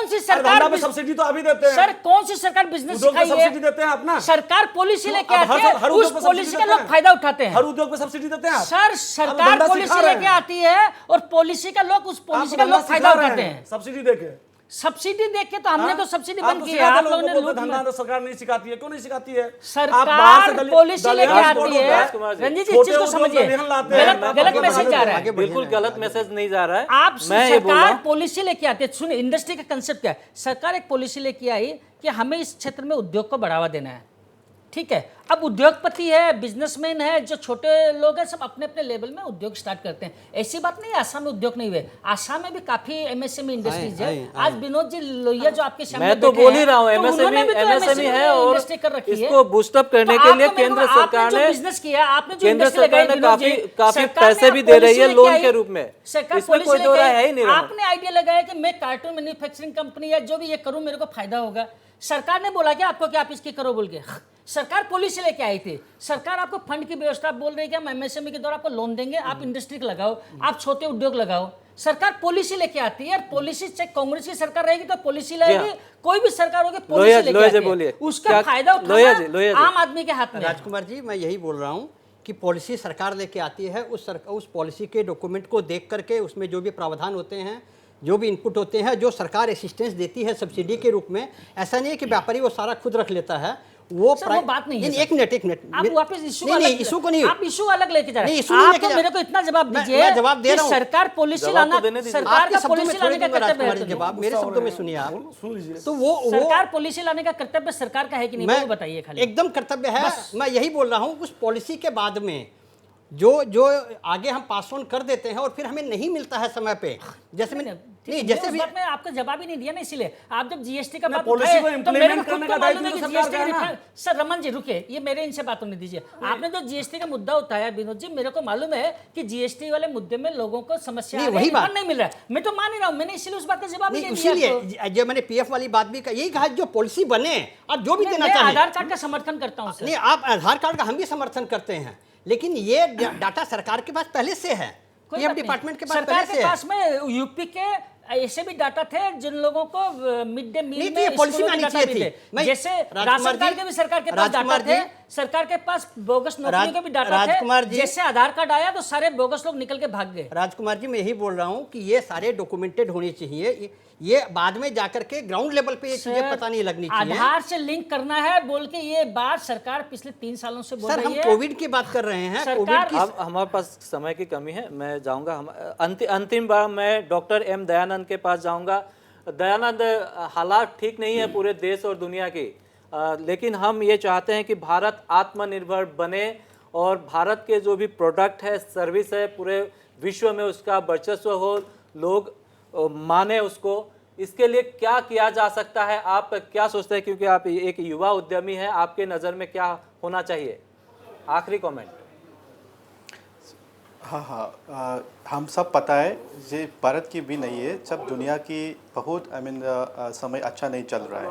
सी सरकार सब्सिडी तो अभी देते हैं सर, कौन सी सरकार बिजनेस सिखाई है? सरकार पॉलिसी लेके आती है, उस पॉलिसी का लोग फायदा उठाते हैं। हर उद्योग पे सब्सिडी देते हैं सर, सरकार पॉलिसी लेके आती है और पॉलिसी का लोग, उस पॉलिसी का लोग फायदा उठाते हैं सब्सिडी देके। सब्सिडी देके तो हमने तो सब्सिडी बंद की है। आप लोगों ने लूट धंधा तो सरकार नहीं सिखाती है। क्यों नहीं सिखाती है? सरकार पॉलिसी लेके आती है। रंजीत जी, इस चीज को समझिए, गलत मैसेज जा रहा है। बिल्कुल गलत मैसेज नहीं जा रहा है। आप सरकार पॉलिसी लेके आती है। सुनिए, इंडस्ट्री का कंसेप्ट क्या है? सरकार एक पॉलिसी लेके आई कि हमें इस क्षेत्र में उद्योग को बढ़ावा देना है, ठीक है। अब उद्योगपति है, बिजनेसमैन है, जो छोटे लोग हैं, सब अपने अपने लेवल में उद्योग स्टार्ट करते हैं। ऐसी बात नहीं है आसाम में उद्योग नहीं हुए। आसाम में भी काफी एमएसएमई इंडस्ट्रीज है। आज विनोद जी लोहिया जो आपके सामने मैं तो बोल ही रहा हूँ, एमएसएमई है और इसको बूस्टअप करने के लिए केंद्र सरकार ने बिजनेस किया, आपने जो केंद्र सरकार ने काफी पैसे भी दे रही है लोन के रूप में। इसमें कोई दो राय है ही नहीं। आपने आइडिया लगाया कि मैं कार्टून मैन्युफैक्चरिंग कंपनी है, जो भी ये करूं मेरे को फायदा होगा। सरकार ने बोला कि आपको क्या, आप इसकी करो बोल के। सरकार पॉलिसी लेके आई थी। सरकार आपको फंड की व्यवस्था बोल रही है कि हम एमएसएमई के द्वारा आपको लोन देंगे, आप इंडस्ट्री को लगाओ, आप छोटे उद्योग लगाओ। सरकार पॉलिसी लेके आती है, और पॉलिसी चाहे कांग्रेस की सरकार रहेगी तो पॉलिसी हाँ। लाएगी, कोई भी सरकार होगी लोहिया पॉलिसी जी लेके आती बोलिए। है, उसका क्या- फायदा लोहिया जी, उठाना आम आदमी के हाथ में है। राजकुमार जी, मैं यही बोल रहा हूँ कि पॉलिसी सरकार लेके आती है, उस पॉलिसी के डॉक्यूमेंट को देख करके उसमें जो भी प्रावधान होते हैं, जो भी इनपुट होते हैं, जो सरकार असिस्टेंस देती है सब्सिडी के रूप में, ऐसा नहीं है कि व्यापारी वो सारा खुद रख लेता है। वो सर, वो बात नहीं है, एक मिनट आप वापस इशू नहीं, इशू को नहीं, आप इशू अलग लेके जा रहे नहीं, हैं। issue नहीं आप लेके तो जा- मेरे को इतना जवाब मैं दीजिए जवाब दे कि रहा हूं। सरकार पॉलिसी जवाब लाना, तो देने दीजिए। सरकार आपके का शब्दों में पॉलिसी थोड़ी लाने का दूंगा कर्तव्य राजकुमार जी है। जवाब, मेरे शब्दों में सुनिए आप। सुन लीजिए। तो वो सरकार पॉलिसी लाने का कर्तव्य सरकार का है कि नहीं, मैं वो बताइए खाली। एकदम कर्तव्य है। मैं यही बोल रहा हूँ, उस पॉलिसी के बाद में जो आगे हम पास ऑन कर देते हैं और फिर हमें नहीं मिलता है समय पे, जैसे मैंने नहीं, जैसे भी मैं आपको जवाब ही नहीं दिया ना, इसीलिए आप जब जीएसटी का बात पॉलिसी उठाए, को तो मेरे को implement खुद करने को का मालूम दायित्व है कि तो जीएसटी सरकार का है ना। सर रमन जी रुके, ये मेरे इनसे बात होने दीजिए। आपने जो जीएसटी का मुद्दा उठाया विनोद जी, मेरे को मालूम है कि जीएसटी वाले मुद्दे में लोगों को समस्या नहीं, आ रही है, वही बात। refund नहीं मिल रहा है। मैं तो मान ही रहा हूँ, मैंने इसीलिए उस बात का जवाब ही नहीं, नहीं दिया आपको। इसीलिए जो मैंने पीएफ वाली बात भी यही कहा, जो पॉलिसी बने और जो भी देना मैं चाहे। आधार कार्ड का समर्थन करता हूँ सर। नहीं, आप आधार कार्ड का हम भी समर्थन करते हैं, लेकिन ये डाटा सरकार के पास पहले से है, कोई पीएफ बात नहीं। डिपार्टमेंट के पास सरकार पहले के से है। पास में यूपी के ऐसे भी डाटा थे जिन लोगों को मिड डे मील नहीं, तो में ये पॉलिसी स्कूलों में के आनी डाटा चाहिए मिले। थी। मैं- जैसे राजकुमार राशन कार्ड जी- के भी सरकार के पास डाटा राजकुमार थे, जी- सरकार के पास बोगस नौकरियों के भी डाटा राजकुमार थे। जी- जैसे आधार कार्ड आया तो सारे बोगस लोग निकल के भाग गए। राजकुमार जी, मैं यही बोल रहा हूँ कि ये सारे डॉक्यूमेंटेड होने चाहिए, ये बाद में जाकर के ग्राउंड लेवल पे ये चीजें पता नहीं लगनी चाहिए। आधार से लिंक करना है बोल के ये बात सरकार पिछले 3 सालों से बोल सर, हम रही है। कोविड की बात कर रहे हैं, कोविड सरकार- की अब हमारे पास समय की कमी है, मैं जाऊंगा अंतिम बार मैं डॉक्टर एम दयानंद के पास जाऊंगा। दयानंद, हालात ठीक नहीं है पूरे देश और दुनिया की, लेकिन हम ये चाहते हैं कि भारत आत्मनिर्भर बने और भारत के जो भी प्रोडक्ट है, सर्विस है, पूरे विश्व में उसका वर्चस्व हो, लोग माने उसको। इसके लिए क्या किया जा सकता है, आप क्या सोचते हैं? क्योंकि आप एक युवा उद्यमी हैं, आपके नज़र में क्या होना चाहिए? आखिरी कमेंट। हाँ, हम सब पता है ये भारत की भी नहीं है, सब दुनिया की बहुत समय अच्छा नहीं चल रहा है।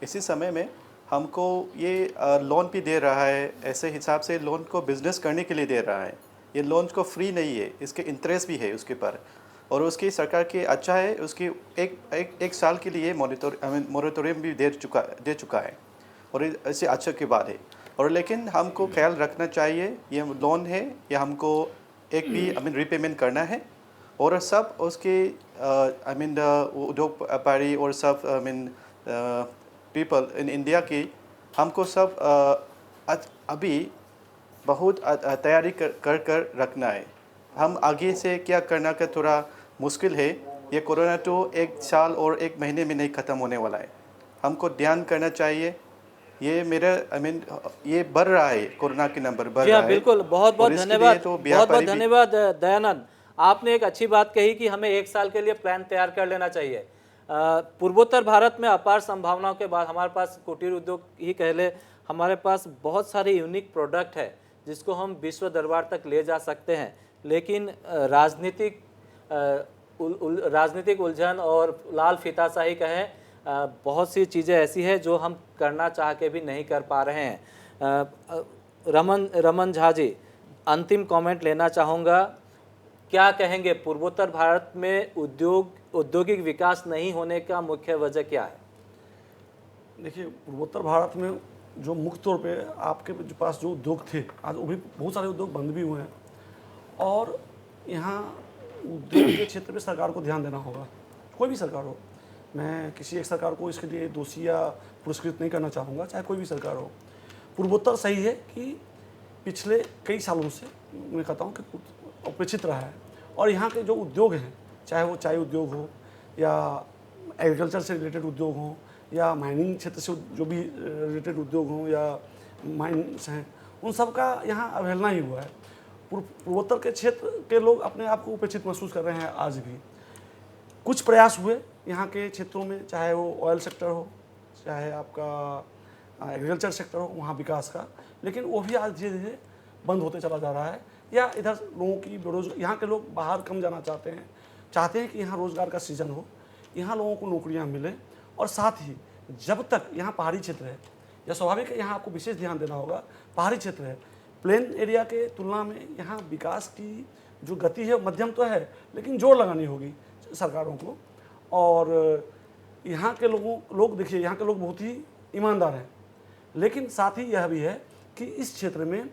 इसी समय में हमको ये लोन भी दे रहा है, ऐसे हिसाब से लोन को बिजनेस करने के लिए दे रहा है। ये लोन को फ्री नहीं है, इसके इंटरेस्ट भी है उसके पर, और उसकी सरकार के अच्छा है, उसकी एक साल के लिए मोरेटोरियम भी दे चुका है, और इससे अच्छा की बात है। और लेकिन हमको ख्याल रखना चाहिए, ये लोन है, ये हमको एक भी रिपेमेंट करना है, और सब उसके उद्योग व्यापारी और सब पीपल इन इंडिया की हमको सब अभी बहुत तैयारी कर रखना है। हम आगे से क्या करना का थोड़ा मुश्किल है। ये कोरोना तो 1 साल और 1 महीने में नहीं ख़त्म होने वाला है, हमको ध्यान करना चाहिए। ये मेरा ये बढ़ रहा है, कोरोना के नंबर बढ़ जी रहा हाँ, है। बिल्कुल। बहुत बहुत और इसके धन्यवाद, लिए तो बहुत बहुत व्यापारी भी- धन्यवाद दयानंद। आपने एक अच्छी बात कही कि हमें 1 साल के लिए प्लान तैयार कर लेना चाहिए। पूर्वोत्तर भारत में अपार संभावनाओं के बाद हमारे पास कुटीर उद्योग ही कह ले, हमारे पास बहुत सारे यूनिक प्रोडक्ट है जिसको हम विश्व दरबार तक ले जा सकते हैं, लेकिन राजनीतिक उलझन और लाल फीताशाही कहें, बहुत सी चीज़ें ऐसी हैं जो हम करना चाह के भी नहीं कर पा रहे हैं। रमन झा जी, अंतिम कमेंट लेना चाहूँगा, क्या कहेंगे पूर्वोत्तर भारत में औद्योगिक विकास नहीं होने का मुख्य वजह क्या है? देखिए, पूर्वोत्तर भारत में जो मुख्य तौर पे आपके पास जो उद्योग थे, आज वो भी बहुत सारे उद्योग बंद भी हुए हैं, और यहाँ उद्योग के क्षेत्र में सरकार को ध्यान देना होगा। कोई भी सरकार हो, मैं किसी एक सरकार को इसके लिए दोषी या पुरस्कृत नहीं करना चाहूँगा, चाहे कोई भी सरकार हो। पूर्वोत्तर सही है कि पिछले कई सालों से मैं कहता हूँ कि अपेक्षित रहा है, और यहाँ के जो उद्योग हैं, चाहे वो चाय उद्योग हो या एग्रीकल्चर से रिलेटेड उद्योग हों या माइनिंग क्षेत्र से जो भी रिलेटेड उद्योग हों या माइंस हैं, उन सब का यहाँ अवहेलना ही हुआ है। पूर्वोत्तर के क्षेत्र के लोग अपने आप को उपेक्षित महसूस कर रहे हैं। आज भी कुछ प्रयास हुए यहाँ के क्षेत्रों में, चाहे वो ऑयल सेक्टर हो, चाहे आपका एग्रीकल्चर सेक्टर हो, वहाँ विकास का, लेकिन वो भी आज धीरे धीरे बंद होते चला जा रहा है। या इधर लोगों की बेरोजगार, यहाँ के लोग बाहर कम जाना चाहते हैं कि यहाँ रोज़गार का सृजन हो, यहाँ लोगों को नौकरियाँ मिले, और साथ ही जब तक यहाँ पहाड़ी क्षेत्र है, या स्वाभाविक है यहाँ आपको विशेष ध्यान देना होगा, पहाड़ी क्षेत्र है, प्लेन एरिया के तुलना में यहाँ विकास की जो गति है मध्यम तो है, लेकिन जोर लगानी होगी सरकारों को। और यहाँ के लोग देखिए, यहाँ के लोग बहुत ही ईमानदार हैं, लेकिन साथ ही यह भी है कि इस क्षेत्र में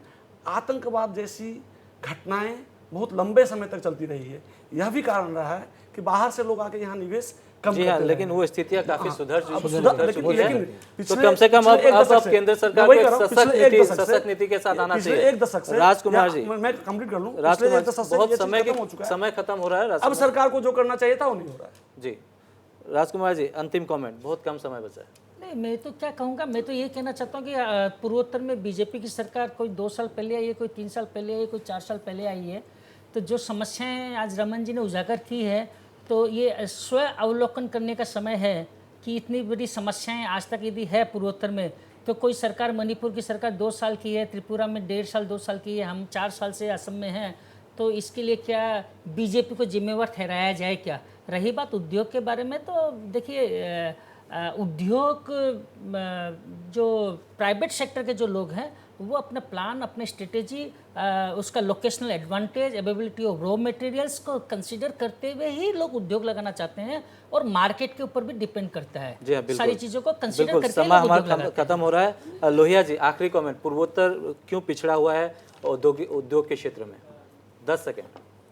आतंकवाद जैसी घटनाएं बहुत लंबे समय तक चलती रही है। यह भी कारण रहा है कि बाहर से लोग आके यहाँ निवेश कम जी हाँ, करते लेकिन रहे। वो स्थितियां काफी सुधर चुकी लेकिन है। तो पिछले- कम से कम पिछले एक अब दशक से- केंद्र सरकार मैं को वही एक कह रहा हूं, सशक्त पिछले एक नीति दशक से- सशक्त नीति के साथ आना पिछले चाहिए। एक दशक से राजकुमार या- जी, मैं कंप्लीट कर लूं। पिछले राजकुमार एक दशक से बहुत ये चीज समय खत्म हो चुका है। समय खत्म हो रहा है अब राजकुमार सरकार को जो करना चाहिए था वो नहीं हो रहा है। जी। राजकुमार जी, अंतिम कमेंट, बहुत कम समय बचा है। नहीं, मैं तो क्या कहूँगा, मैं तो ये कहना चाहता हूँ कि पूर्वोत्तर में बीजेपी की सरकार कोई 2 साल पहले आई है, कोई 3 साल पहले आई है, कोई 4 साल पहले आई है। तो जो समस्याएं आज रमन जी ने उजागर की है, तो ये स्व अवलोकन करने का समय है कि इतनी बड़ी समस्याएं आज तक यदि है पूर्वोत्तर में, तो कोई सरकार, मणिपुर की सरकार 2 साल की है, त्रिपुरा में 1.5 साल 2 साल की है, हम 4 साल से असम में हैं, तो इसके लिए क्या बीजेपी को जिम्मेवार ठहराया जाए क्या? रही बात उद्योग के बारे में, तो देखिए उद्योग जो प्राइवेट सेक्टर के जो लोग हैं वो अपना प्लान, अपने स्ट्रेटेजी, उसका locational advantage, availability of raw materials को कंसीडर करते हुए ही लोग उद्योग लगाना चाहते हैं, और मार्केट के ऊपर भी डिपेंड करता है। जी हाँ, बिल्कुल। सारी चीज़ों को कंसीडर बिल्कुल, करके ही समय लोग उद्योग हमारा लगाते हैं। खत्म हो रहा है। लोहिया जी, आखिरी कमेंट, पूर्वोत्तर क्यों पिछड़ा हुआ है उद्योग के क्षेत्र में? 10 सेकेंड।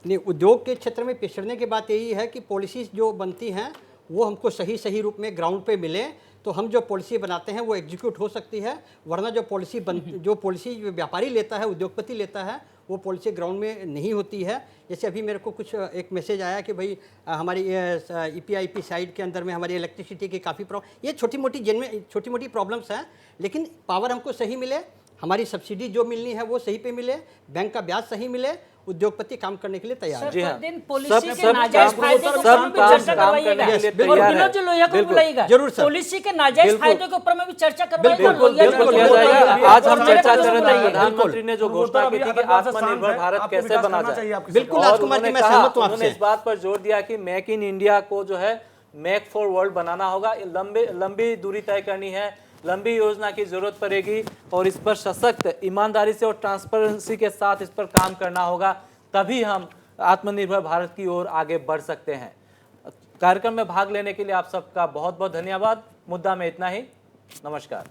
नहीं, उद्योग के क्षेत्र में पिछड़ने की बात यही है कि पॉलिसीज़ जो बनती हैं वो हमको सही रूप में ग्राउंड पे मिले, तो हम जो पॉलिसी बनाते हैं वो एग्जीक्यूट हो सकती है। वरना जो पॉलिसी व्यापारी लेता है, उद्योगपति लेता है, वो पॉलिसी ग्राउंड में नहीं होती है। जैसे अभी मेरे को कुछ एक मैसेज आया कि भाई हमारी EPIP साइड के अंदर में हमारी इलेक्ट्रिसिटी की काफ़ी ये छोटी मोटी प्रॉब्लम्स हैं, लेकिन पावर हमको सही मिले, हमारी सब्सिडी जो मिलनी है वो सही पे मिले, बैंक का ब्याज सही मिले, उद्योगपति काम करने के लिए तैयार है। जी हाँ, दिन सब पॉलिसी के सब नाजायज काम फायदे के ऊपर सब भी काम चर्चा काम करवाइएगा। करने के लिए बिल्कुल, और तैयार विनोद जी लोहिया को बिल्कुल। बुलाइएगा। जरूर सर। पॉलिसी के नाजायज बिल्कुल। फायदे के ऊपर में भी चर्चा करवाइएगा। बिल्कुल, लोहिया जी बिल्कुल को किया बुलाइएगा। जाएगा। आज हम और चर्चा मेरे को कर रहे थे, बुलाइएगा। प्रधानमंत्री ने जो घोषणा की थी कि आत्मनिर्भर भारत कैसे बना जाए। बिल्कुल, और राजकुमार जी, उन्होंने मैं कहा, सहमत हूं उन्होंने आपसे। इस बात पर जोर दिया कि मेक इन इंडिया को जो है मेक फॉर वर्ल्ड बनाना होगा। लंबी दूरी तय करनी है, लंबी योजना की जरूरत पड़ेगी, और इस पर सशक्त, ईमानदारी से और ट्रांसपेरेंसी के साथ इस पर काम करना होगा, तभी हम आत्मनिर्भर भारत की ओर आगे बढ़ सकते हैं। कार्यक्रम में भाग लेने के लिए आप सबका बहुत बहुत धन्यवाद। मुद्दा में इतना ही। नमस्कार।